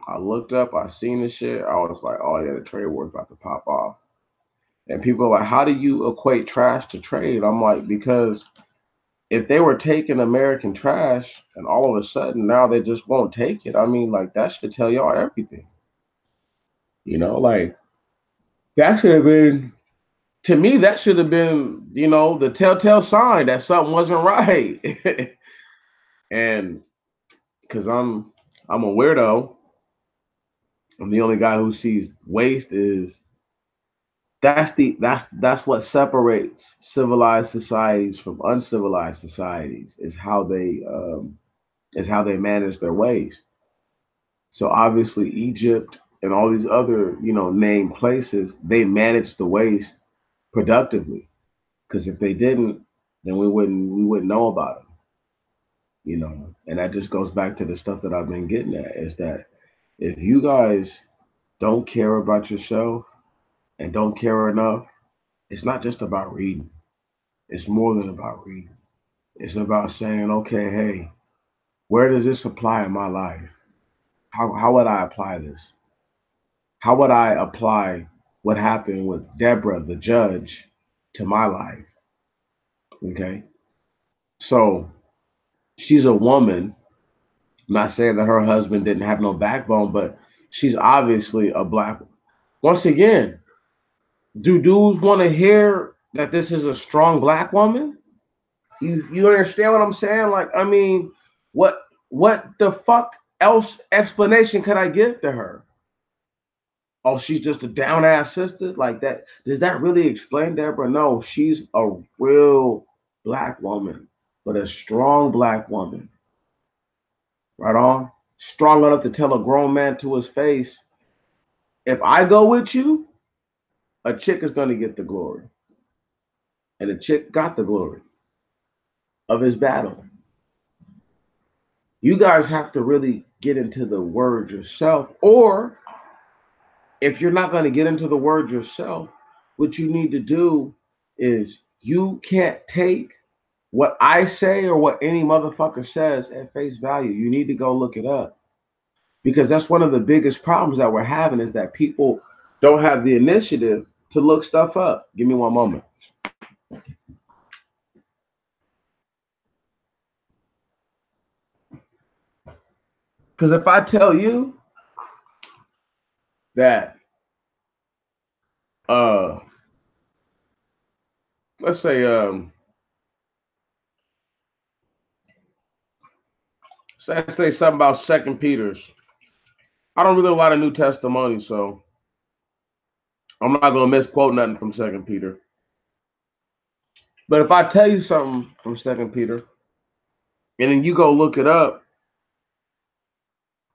I looked up, I seen the shit, I was like, oh yeah, the trade war is about to pop off. And people are like, how do you equate trash to trade? I'm like, because if they were taking American trash and all of a sudden now they just won't take it, I mean, like that should tell y'all everything. You know, like that should have been, to me, that should have been, you know, the telltale sign that something wasn't right. And because I'm a weirdo, I'm the only guy who sees waste is that's what separates civilized societies from uncivilized societies is how they manage their waste. So obviously Egypt and all these other, you know, named places, they manage the waste productively. Because if they didn't, then we wouldn't know about them, you know. And that just goes back to the stuff that I've been getting at is that if you guys don't care about yourself and don't care enough, it's not just about reading. It's more than about reading. It's about saying, okay, hey, where does this apply in my life? How would I apply this? How would I apply what happened with Deborah, the judge, to my life? Okay. So she's a woman. I'm not saying that her husband didn't have no backbone, but she's obviously a black. Once again, do dudes want to hear that this is a strong black woman? You understand what I'm saying? Like, I mean, what what the fuck else explanation could I give to her? Oh, she's just a down ass sister like that. Does that really explain Deborah? No, she's a real black woman, but a strong black woman. Right on. Strong enough to tell a grown man to his face, if I go with you, a chick is going to get the glory. And the chick got the glory of his battle. You guys have to really get into the word yourself. Or if you're not going to get into the word yourself, what you need to do is you can't take what I say or what any motherfucker says at face value. You need to go look it up. Because that's one of the biggest problems that we're having is that people don't have the initiative to look stuff up. Give me one moment. Because if I tell you that, uh, let's say, say something about Second Peter's. I don't read a lot of New Testimony, so I'm not gonna misquote nothing from Second Peter. But if I tell you something from Second Peter, and then you go look it up,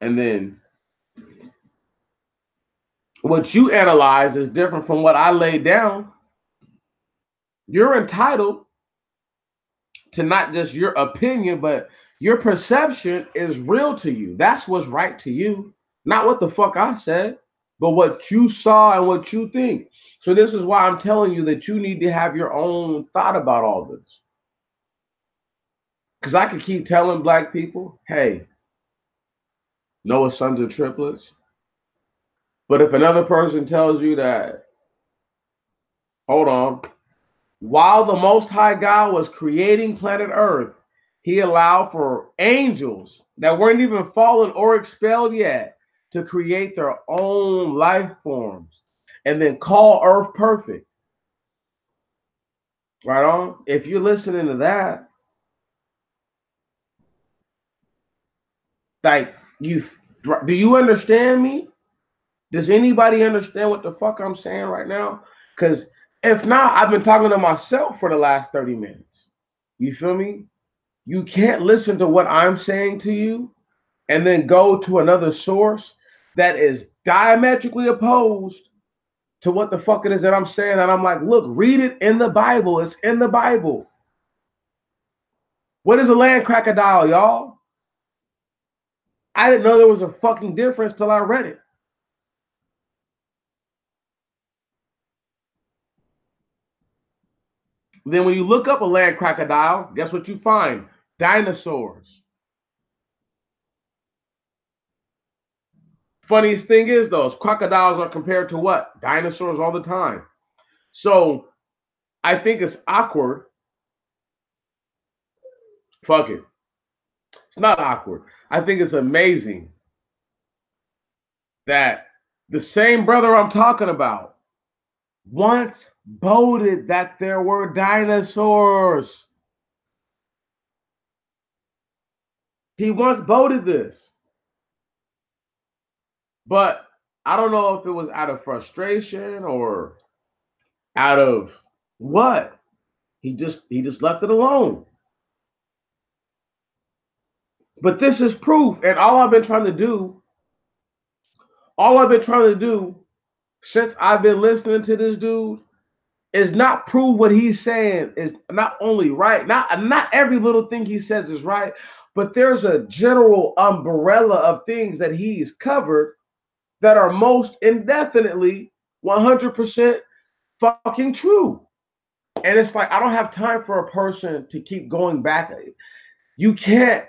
and then what you analyze is different from what I laid down, you're entitled to not just your opinion, but your perception is real to you. That's what's right to you, not what the fuck I said, but what you saw and what you think. So this is why I'm telling you that you need to have your own thought about all this. Because I could keep telling black people, hey, Noah's sons are triplets. But if another person tells you that, hold on, while the Most High God was creating planet Earth, he allowed for angels that weren't even fallen or expelled yet to create their own life forms and then call Earth perfect. Right on? If you're listening to that, like, do you understand me? Does anybody understand what the fuck I'm saying right now? Because if not, I've been talking to myself for the last 30 minutes. You feel me? You can't listen to what I'm saying to you and then go to another source that is diametrically opposed to what the fuck it is that I'm saying. And I'm like, look, read it in the Bible. It's in the Bible. What is a land crocodile, y'all? I didn't know there was a fucking difference till I read it. Then when you look up a land crocodile, guess what you find? Dinosaurs. Funniest thing is, though, crocodiles are compared to what? Dinosaurs all the time. So I think it's awkward. Fuck it. It's not awkward. I think it's amazing that the same brother I'm talking about once boasted that there were dinosaurs. He once boasted this. But I don't know if it was out of frustration or out of what. He just left it alone. But this is proof. And all I've been trying to do since I've been listening to this dude is not prove what he's saying is not only right. Not every little thing he says is right, but there's a general umbrella of things that he's covered that are most indefinitely 100% fucking true. And it's like, I don't have time for a person to keep going back. You can't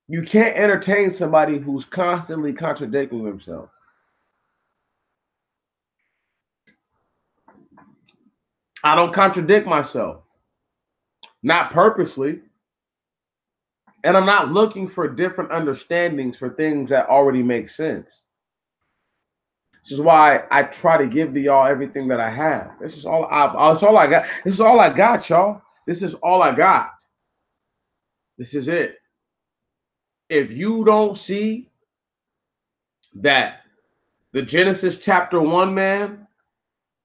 entertain somebody who's constantly contradicting themselves. I don't contradict myself, not purposely. And I'm not looking for different understandings for things that already make sense. This is why I try to give to y'all everything that I have. This is all I got. This is all I got, y'all. This is all I got. This is it. If you don't see that the Genesis chapter 1 man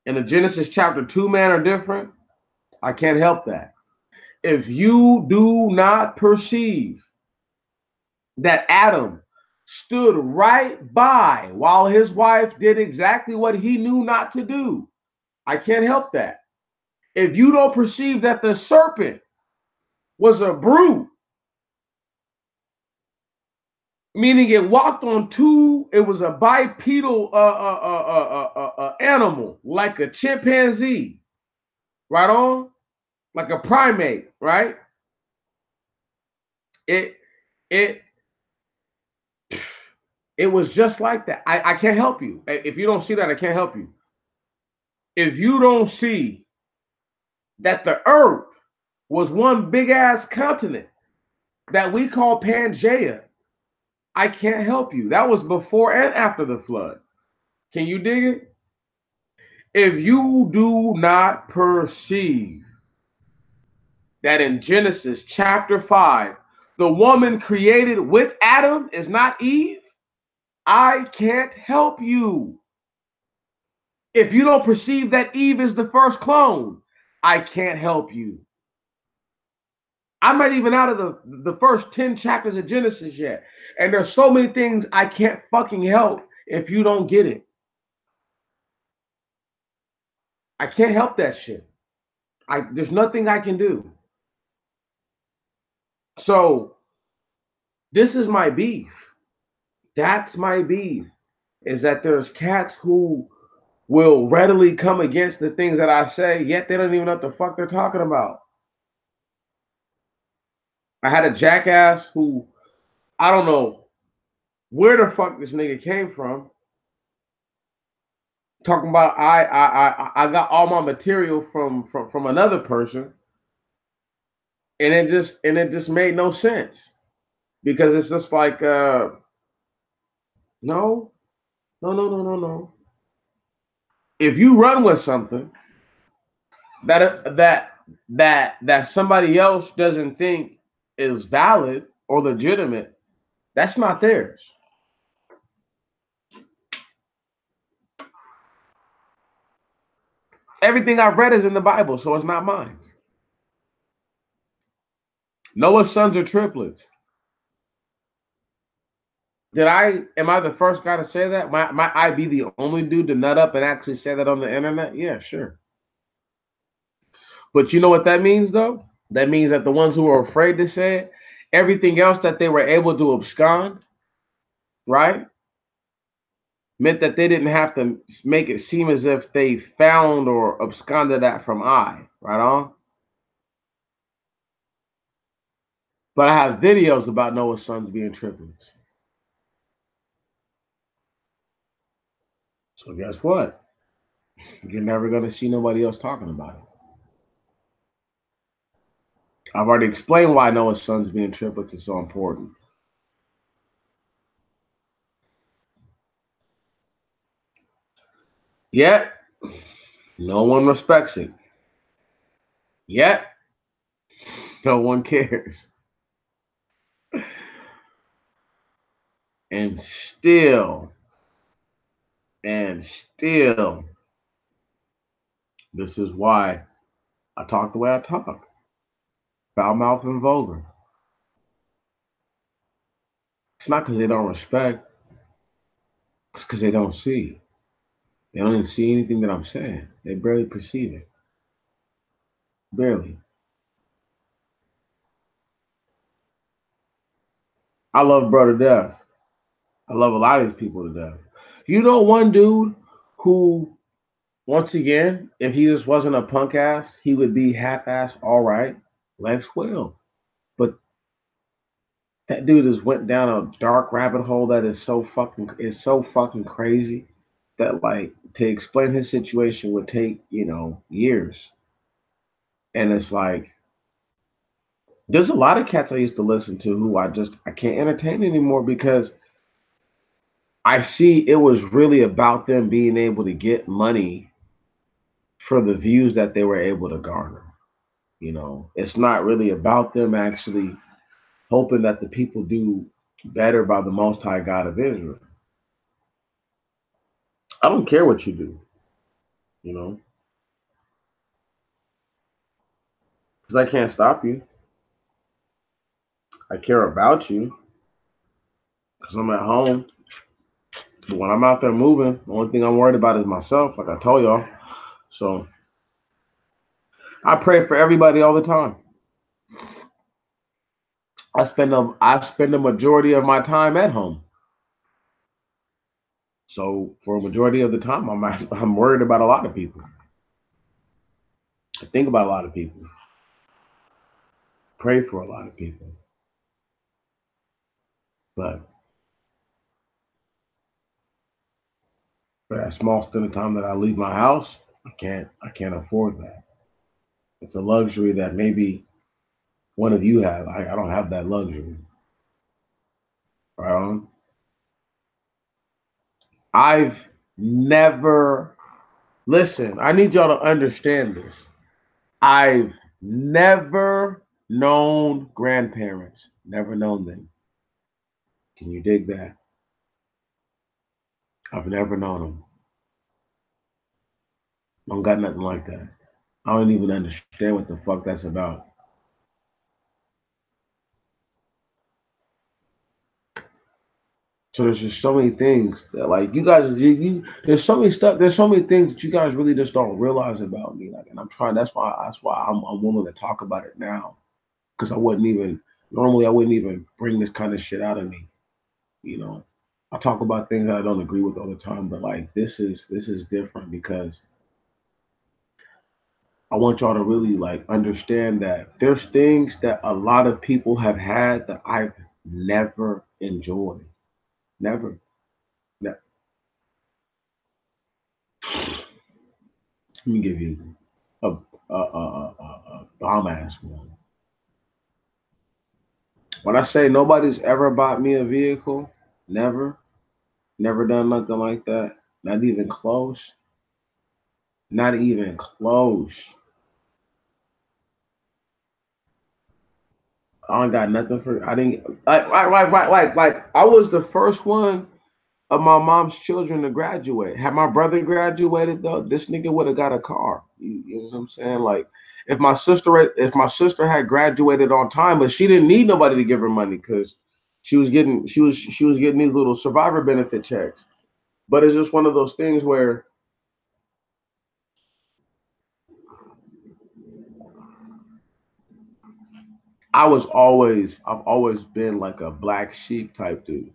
and the Genesis chapter 2 man are different, I can't help that. If you do not perceive that Adam stood right by while his wife did exactly what he knew not to do, I can't help that. If you don't perceive that the serpent was a brute, meaning it walked on two, it was a bipedal animal, like a chimpanzee, right on, like a primate, right? It was just like that. I can't help you. If you don't see that, I can't help you. If you don't see that the earth was one big ass continent that we call Pangea, I can't help you. That was before and after the flood. Can you dig it? If you do not perceive that in Genesis chapter 5, the woman created with Adam is not Eve, I can't help you. If you don't perceive that Eve is the first clone, I can't help you. I'm not even out of the first 10 chapters of Genesis yet. And there's so many things I can't fucking help if you don't get it. I can't help that shit. There's nothing I can do. So this is my beef. That's my beef. Is that there's cats who will readily come against the things that I say, yet they don't even know what the fuck they're talking about. I had a jackass who, I don't know where the fuck this nigga came from, talking about I got all my material from another person, and it just made no sense because it's just like no, no, no, no, no, no. If you run with something that somebody else doesn't think is valid or legitimate, that's not theirs. Everything I've read is in the Bible, so it's not mine. Noah's sons are triplets. Am I the first guy to say that? Might I be the only dude to nut up and actually say that on the internet? Yeah, sure. But you know what that means though? That means that the ones who are afraid to say it, everything else that they were able to abscond, right? Meant that they didn't have to make it seem as if they found or absconded that from right on? But I have videos about Noah's sons being triplets. So guess what? You're never gonna see nobody else talking about it. I've already explained why Noah's sons being triplets is so important. Yet, no one respects it. Yet, no one cares. And still, this is why I talk the way I talk. Foul mouth and vulgar. It's not because they don't respect, it's because they don't see. They don't even see anything that I'm saying. They barely perceive it. Barely. I love bro to death. I love a lot of these people to death. You know one dude who, once again, if he just wasn't a punk ass, he would be half ass all right. Lex Will. But that dude has went down a dark rabbit hole that is so fucking crazy that like to explain his situation would take, years. And it's like there's a lot of cats I used to listen to who I can't entertain anymore because I see it was really about them being able to get money for the views that they were able to garner. It's not really about them actually hoping that the people do better by the Most High God of Israel. I don't care what you do, you know, because I can't stop you. I care about you because I'm at home. But when I'm out there moving, the only thing I'm worried about is myself, like I told y'all. So I pray for everybody all the time. I spend the majority of my time at home. So for a majority of the time, I'm worried about a lot of people. I think about a lot of people. Pray for a lot of people. But for that small stint of time that I leave my house, I can't afford that. It's a luxury that maybe one of you have. I don't have that luxury. Right on. I've never listen, I need y'all to understand this. I've never known grandparents. Never known them. Can you dig that? I've never known them. Don't got nothing like that. I don't even understand what the fuck that's about. So there's just so many things that like you guys there's so many stuff, there's so many things that you guys really just don't realize about me. Like and I'm trying that's why I'm willing to talk about it now. Because I wouldn't even normally I wouldn't even bring this kind of shit out of me, you know. I talk about things that I don't agree with all the time, but like this is different because I want y'all to really like understand that there's things that a lot of people have had that I've never enjoyed. Never. Ne- Let me give you a bomb ass one. When I say nobody's ever bought me a vehicle, never, never done nothing like that. Not even close. Not even close. I don't got nothing for. I didn't like. I was the first one of my mom's children to graduate. Had my brother graduated though, this nigga would have got a car. You know what I'm saying? Like, if my sister had graduated on time, but she didn't need nobody to give her money because she was getting these little survivor benefit checks. But it's just one of those things where I've always been like a black sheep type dude.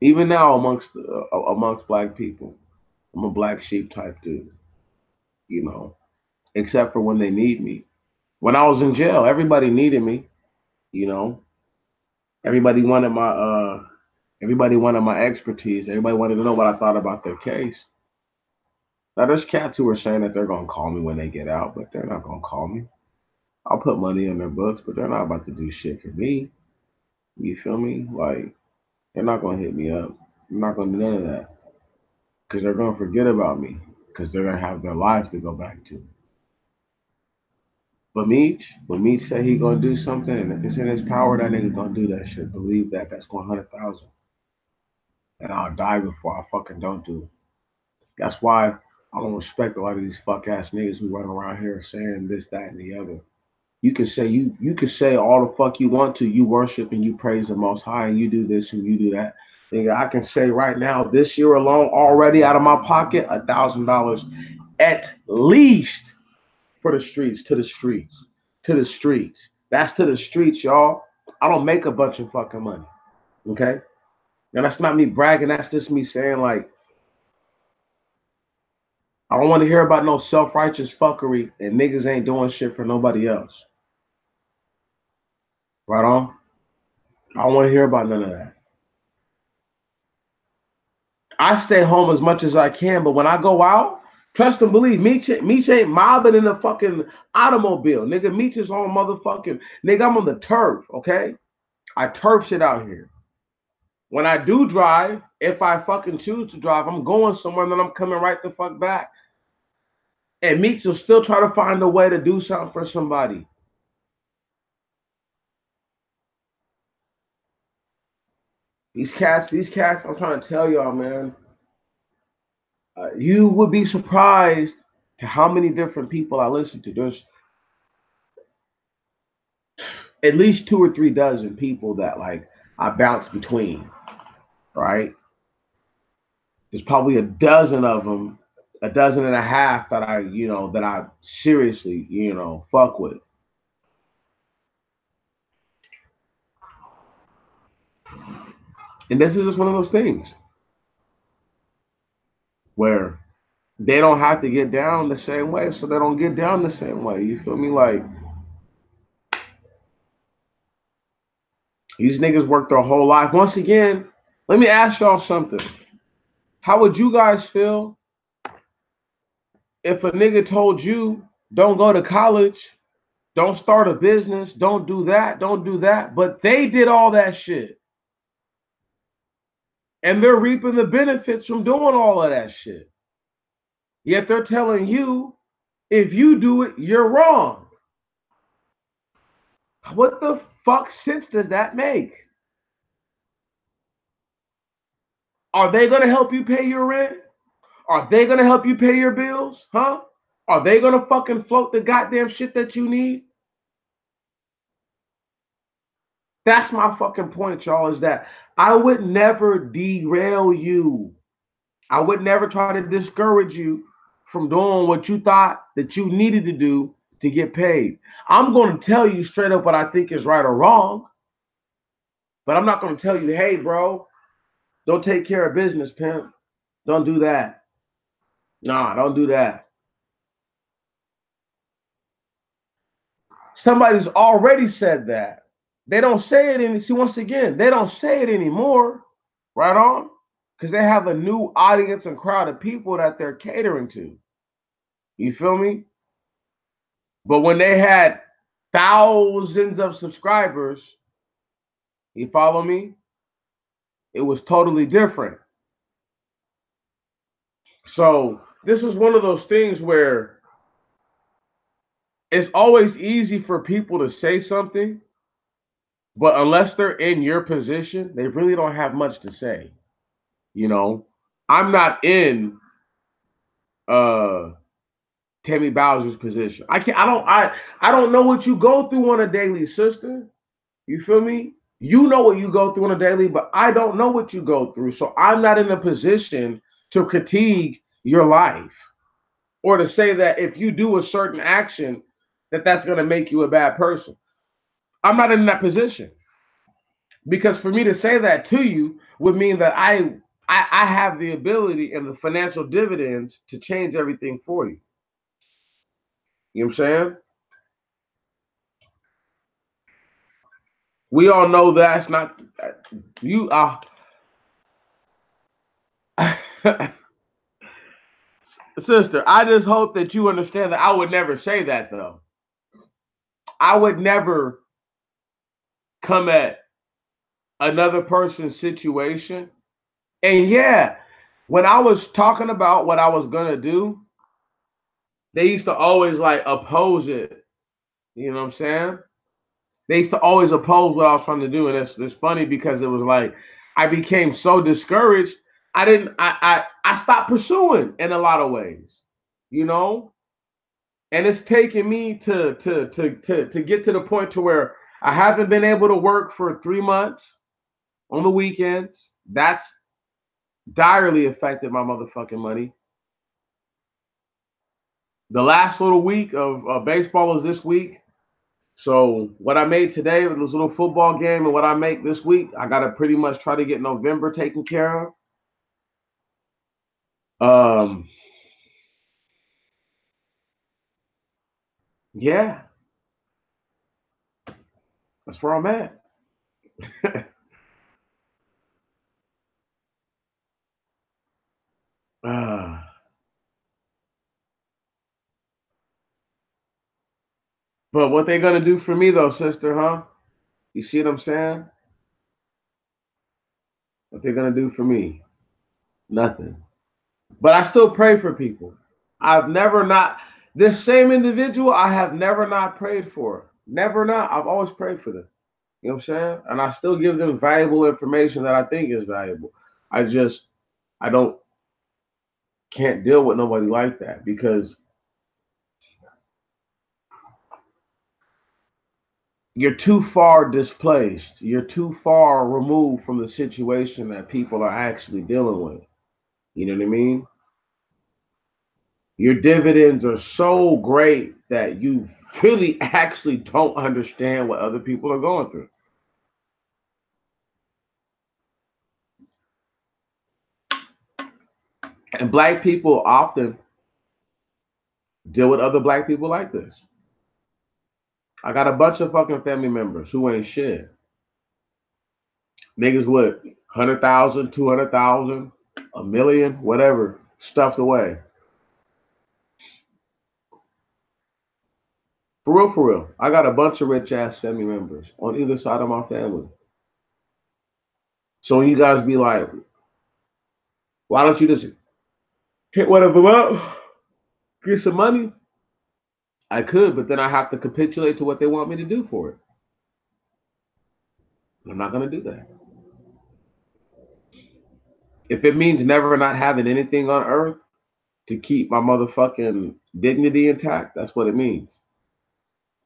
Even now amongst black people, I'm a black sheep type dude. You know, except for when they need me. When I was in jail, everybody needed me. You know, everybody wanted my everybody wanted my expertise. Everybody wanted to know what I thought about their case. Now there's cats who are saying that they're gonna call me when they get out, but they're not gonna call me. I'll put money in their books, but they're not about to do shit for me. You feel me? Like they're not gonna hit me up. I'm not gonna do none of that because they're gonna forget about me because they're gonna have their lives to go back to. But Meech, when Meech say he gonna do something, and if it's in his power, that nigga gonna do that shit. Believe that. That's 100,000. And I'll die before I fucking don't do it. That's why I don't respect a lot of these fuck ass niggas who run around here saying this, that, and the other. You can say all the fuck you want to. You worship and you praise the Most High, and you do this and you do that. Nigga, I can say right now, this year alone, already out of my pocket, $1,000 at least for the streets, to the streets, to the streets. That's to the streets, y'all. I don't make a bunch of fucking money. Okay? Now that's not me bragging, that's just me saying, like, I don't want to hear about no self-righteous fuckery and niggas ain't doing shit for nobody else. Right on? I don't want to hear about none of that. I stay home as much as I can, but when I go out, trust and believe, Meech ain't mobbing in a fucking automobile. Nigga, Meech is on motherfucking, nigga, I'm on the turf, okay? I turf shit out here. When I do drive, if I fucking choose to drive, I'm going somewhere and then I'm coming right the fuck back. And Meech will still try to find a way to do something for somebody. These cats, I'm trying to tell y'all, man. You would be surprised to how many different people I listen to. There's at least 2 or 3 dozen people that like I bounce between, right? There's probably a dozen of them, a dozen and a half that that I seriously, fuck with. And this is just one of those things where they don't have to get down the same way, so they don't get down the same way. You feel me? Like these niggas work their whole life. Once again, let me ask y'all something. How would you guys feel if a nigga told you don't go to college, don't start a business, don't do that, but they did all that shit. And they're reaping the benefits from doing all of that shit. Yet they're telling you, if you do it, you're wrong. What the fuck sense does that make? Are they going to help you pay your rent? Are they going to help you pay your bills? Huh? Are they going to fucking float the goddamn shit that you need? That's my fucking point, y'all, is that I would never derail you. I would never try to discourage you from doing what you thought that you needed to do to get paid. I'm going to tell you straight up what I think is right or wrong, but I'm not going to tell you, hey, bro, Don't take care of business, pimp. Don't do that. Nah, don't do that. Somebody's already said that. They don't say it any. See, once again, they don't say it anymore. Right on? Because they have a new audience and crowd of people that they're catering to. You feel me? But when they had thousands of subscribers, you follow me? It was totally different. So this is one of those things where it's always easy for people to say something, but unless they're in your position, they really don't have much to say. You know, I'm not in uh Tammy Bowser's position. I don't know what you go through on a daily, sister. You feel me? You know what you go through on a daily, but I don't know what you go through. So I'm not in a position to critique your life or to say that if you do a certain action, that that's going to make you a bad person. I'm not in that position because for me to say that to you would mean that I have the ability and the financial dividends to change everything for you. You know what I'm saying? We all know that's not you. Sister, I just hope that you understand that I would never say that though. I would never come at another person's situation. And yeah, when I was talking about what I was gonna do, they used to always like oppose it. You know what I'm saying? They used to always oppose what I was trying to do. And it's funny because it was like I became so discouraged. I stopped pursuing in a lot of ways, you know? And it's taken me to get to the point to where I haven't been able to work for 3 months on the weekends. That's direly affected my motherfucking money. The last little week of baseball is this week. So what I made today with this little football game and what I make this week, I gotta pretty much try to get November taken care of. Yeah, that's where I'm at. uh, but what they gonna do for me though, sister, huh? You see what I'm saying? What they gonna do for me? Nothing. But I still pray for people. I've never not this same individual I have never not prayed for. Never not. I've always prayed for them. You know what I'm saying? And I still give them valuable information that I think is valuable. I don't can't deal with nobody like that because you're too far displaced. You're too far removed from the situation that people are actually dealing with. You know what I mean? Your dividends are so great that you really actually don't understand what other people are going through. And black people often deal with other black people like this. I got a bunch of fucking family members who ain't shit. Niggas with 100,000, 200,000, a million, whatever, stuffed away. For real, for real. I got a bunch of rich ass family members on either side of my family. So when you guys be like, why don't you just hit one of them up, get some money? I could, but then I have to capitulate to what they want me to do for it. I'm not gonna do that. If it means never not having anything on earth to keep my motherfucking dignity intact, that's what it means.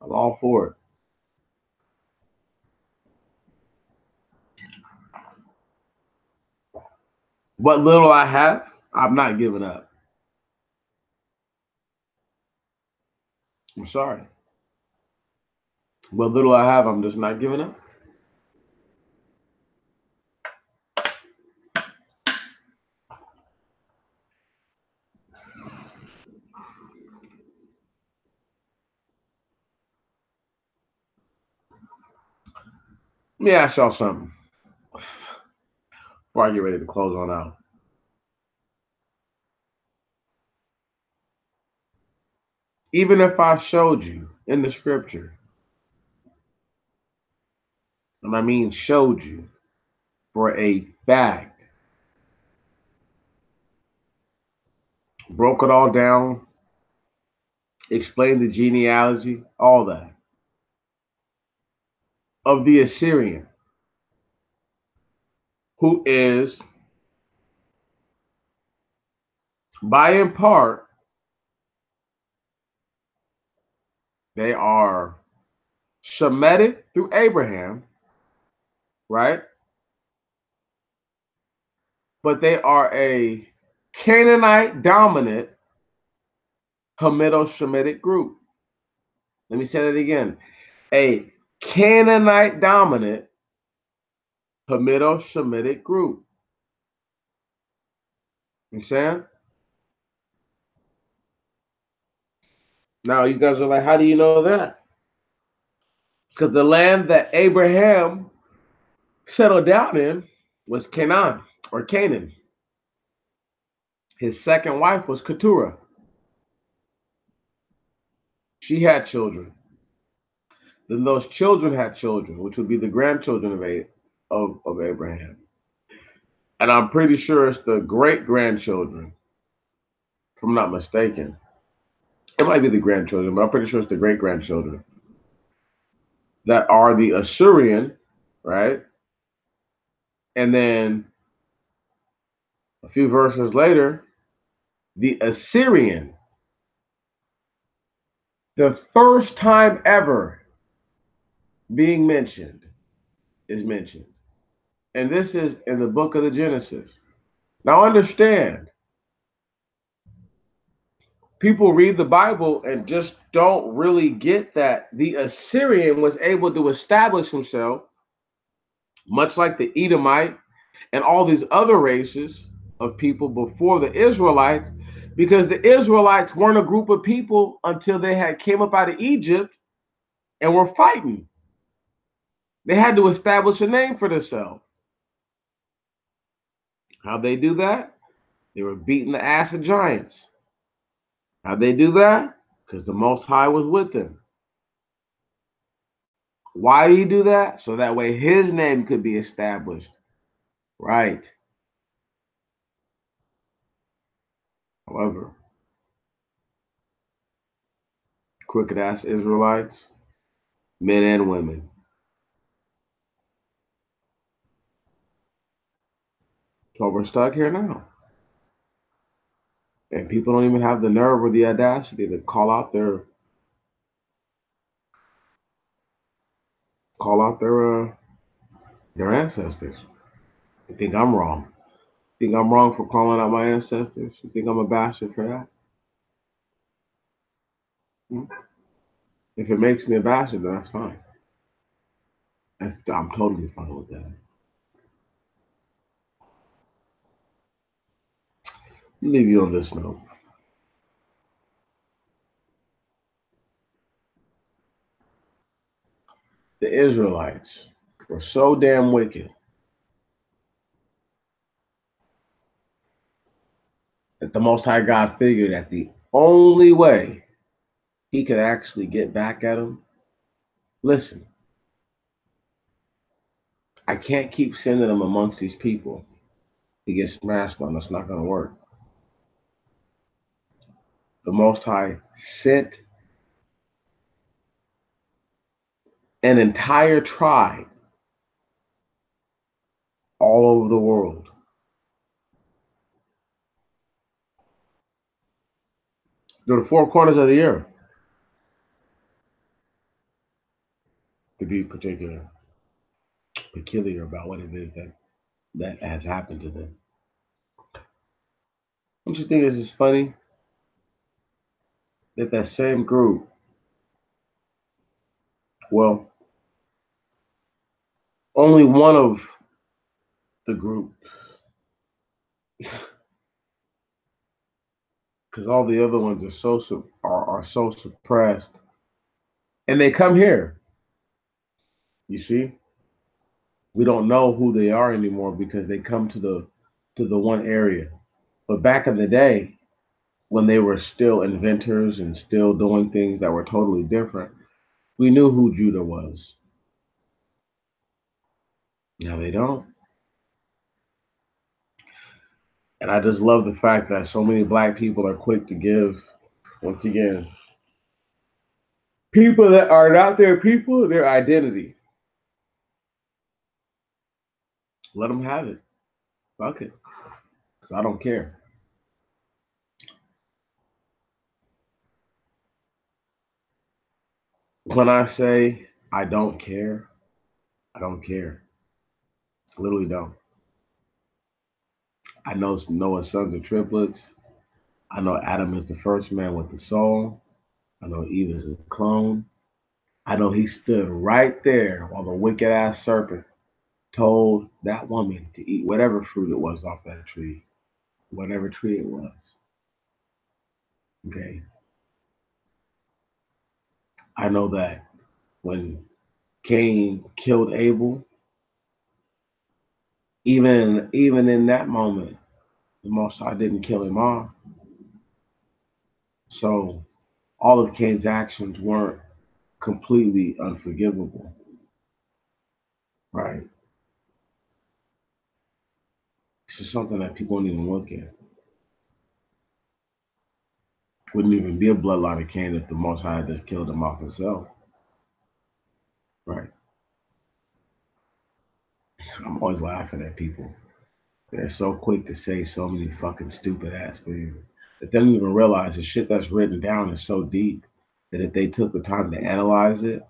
I'm all for it. What little I have, I'm not giving up. I'm sorry. What little I have, I'm just not giving up. Let me ask y'all something before I get ready to close on out. Even if I showed you in the scripture, and I mean showed you for a fact, broke it all down, explained the genealogy, all that, of the Assyrian, who is, by in part, they are Shemitic through Abraham, right? But they are a Canaanite dominant Hamitic group. Let me say that again. A Canaanite dominant Hamitic group. You know what I'm saying? Now you guys are like, how do you know that? Because the land that Abraham settled down in was Canaan or Canaan. His second wife was Keturah. She had children. Then those children had children, which would be the grandchildren of Abraham. And I'm pretty sure it's the great grandchildren, if I'm not mistaken. It might be the grandchildren, but I'm pretty sure it's the great grandchildren that are the Assyrian, right? And then a few verses later, the Assyrian, the first time ever being mentioned, is mentioned. And this is in the book of the Genesis. Now understand, people read the Bible and just don't really get that the Assyrian was able to establish himself, much like the Edomite and all these other races of people before the Israelites, because the Israelites weren't a group of people until they had came up out of Egypt and were fighting. They had to establish a name for themselves. How'd they do that? They were beating the ass of giants. How'd they do that? Because the Most High was with them. Why did he do that? So that way his name could be established. Right. However, crooked ass Israelites, men and women. So we're stuck here now. And people don't even have the nerve or the audacity to call out their ancestors. You think I'm wrong? You think I'm wrong for calling out my ancestors? You think I'm a bastard for that? If it makes me a bastard, then that's fine. I'm totally fine with that. I'll leave you on this note. The Israelites were so damn wicked that the Most High God figured that the only way he could actually get back at them, listen, I can't keep sending them amongst these people to get smashed on. That's not going to work. The Most High sent an entire tribe all over the world to the four corners of the earth, to be peculiar about what it is that has happened to them. Don't you think this is funny? That same group, well, only one of the group, because all the other ones are so suppressed, and they come here. You see, We don't know who they are anymore because they come to the one area. But back in the day, when they were still inventors and still doing things that were totally different, we knew who Judah was. Now they don't. And I just love the fact that so many black people are quick to give, once again, people that are not their people, their identity. Let them have it. Fuck it. Because I don't care. When I say I don't care, I don't care. I literally don't. I know Noah's sons are triplets. I know Adam is the first man with the soul. I know Eve is a clone. I know he stood right there while the wicked ass serpent told that woman to eat whatever fruit it was off that tree, whatever tree it was. Okay. I know that when Cain killed Abel, even in that moment, the Most High didn't kill him off. So all of Cain's actions weren't completely unforgivable, right? It's just something that people don't even look at. Wouldn't even be a bloodline of Cain if the Most High just killed him off himself, right? I'm always laughing at people. They're so quick to say so many fucking stupid ass things that they don't even realize the shit that's written down is so deep that if they took the time to analyze it,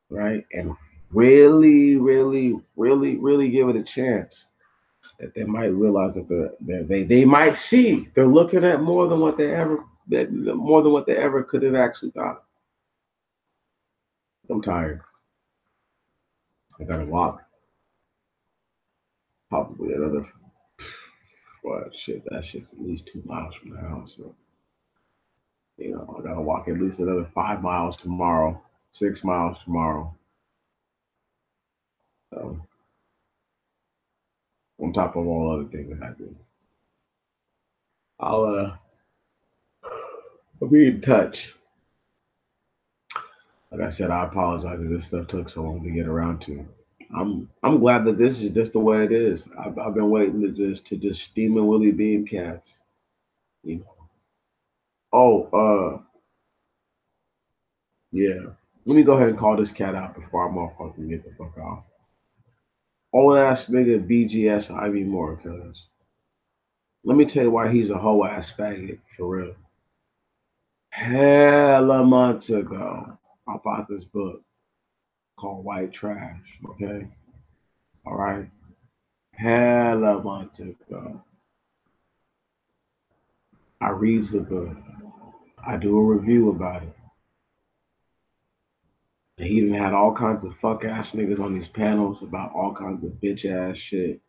right, and really, really, really, really give it a chance, that they might realize that they might see they're looking at more than what they ever could have actually thought. I'm tired. I gotta walk probably another what shit. That shit's at least 2 miles from the house. So I gotta walk at least another 5 miles tomorrow, 6 miles tomorrow. So on top of all other things that I do, I'll be in touch. Like I said, I apologize if this stuff took so long to get around to. I'm glad that this is just the way it is. I've been waiting to just steam and Willie Bean cats. You know. Oh, yeah. Let me go ahead and call this cat out before I'm off fucking get the fuck off. Old ass nigga BGS Ivy Moore, cuz. Let me tell you why he's a hoe ass faggot, for real. Hella months ago, I bought this book called White Trash, okay? All right. Hella months ago. I read the book. I do a review about it. And he even had all kinds of fuck ass niggas on these panels about all kinds of bitch ass shit.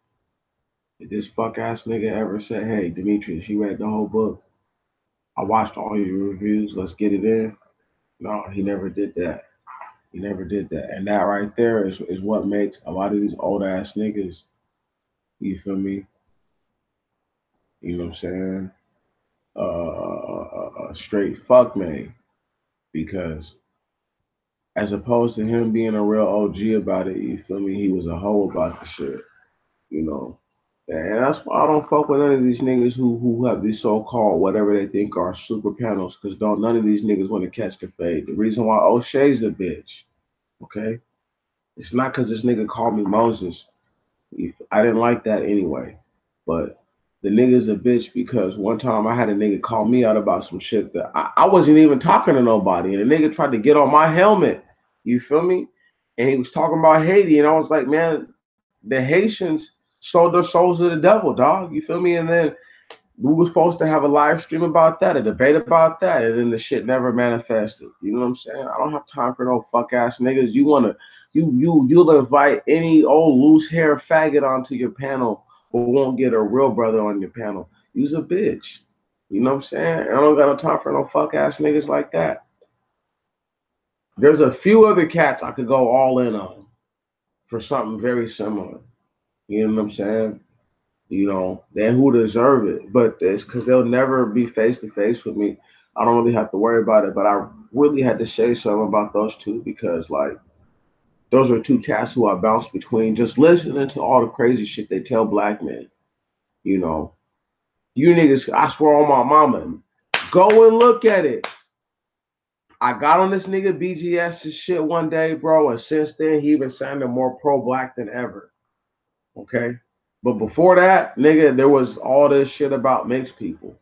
Did this fuck ass nigga ever say, hey, Demetrius, you read the whole book? I watched all your reviews. Let's get it in. No, he never did that. He never did that. And that right there is what makes a lot of these old ass niggas, you feel me? You know what I'm saying? A straight fuck man. Because as opposed to him being a real OG about it, you feel me? He was a hoe about the shit, you know. And that's why I don't fuck with none of these niggas who have these so-called whatever they think are super panels, because don't none of these niggas want to catch the fade. The reason why O'Shea's a bitch, okay? It's not because this nigga called me Moses. I didn't like that anyway. But the nigga's a bitch because one time I had a nigga call me out about some shit that I wasn't even talking to nobody. And the nigga tried to get on my helmet. You feel me? And he was talking about Haiti. And I was like, man, the Haitians sold their souls to the devil, dog. You feel me? And then we were supposed to have a live stream about that, a debate about that, and then the shit never manifested. You know what I'm saying? I don't have time for no fuck ass niggas. You'll invite any old loose hair faggot onto your panel, but won't get a real brother on your panel. You's a bitch. You know what I'm saying? I don't got no time for no fuck ass niggas like that. There's a few other cats I could go all in on for something very similar. You know what I'm saying? You know, then who deserve it? But it's because they'll never be face to face with me. I don't really have to worry about it. But I really had to say something about those two because, like, those are two cats who I bounce between just listening to all the crazy shit they tell black men. You know, you niggas, I swear on my mama, go and look at it. I got on this nigga BGS's shit one day, bro, and since then he been sounding more pro-black than ever. Okay? But before that, nigga, there was all this shit about mixed people.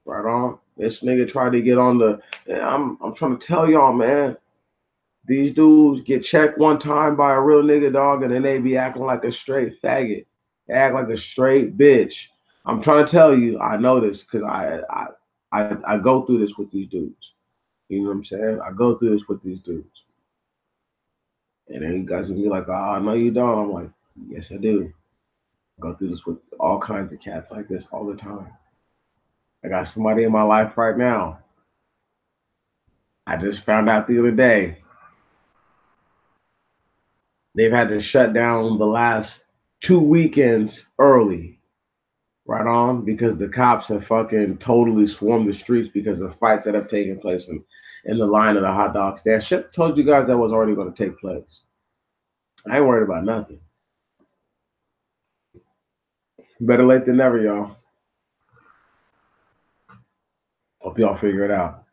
Right on. This nigga tried to get on the. I'm trying to tell y'all, man. These dudes get checked one time by a real nigga, dog, and then they be acting like a straight faggot. They act like a straight bitch. I'm trying to tell you, I know this because I go through this with these dudes. You know what I'm saying? I go through this with these dudes. And then you guys will be like, oh, no, you don't. I'm like, yes, I do. I go through this with all kinds of cats like this all the time. I got somebody in my life right now. I just found out the other day they've had to shut down the last 2 weekends early, right on, because the cops have fucking totally swarmed the streets because of fights that have taken place in the line of the hot dog stand. Shit told you guys that was already going to take place. I ain't worried about nothing. Better late than never, y'all. Hope y'all figure it out.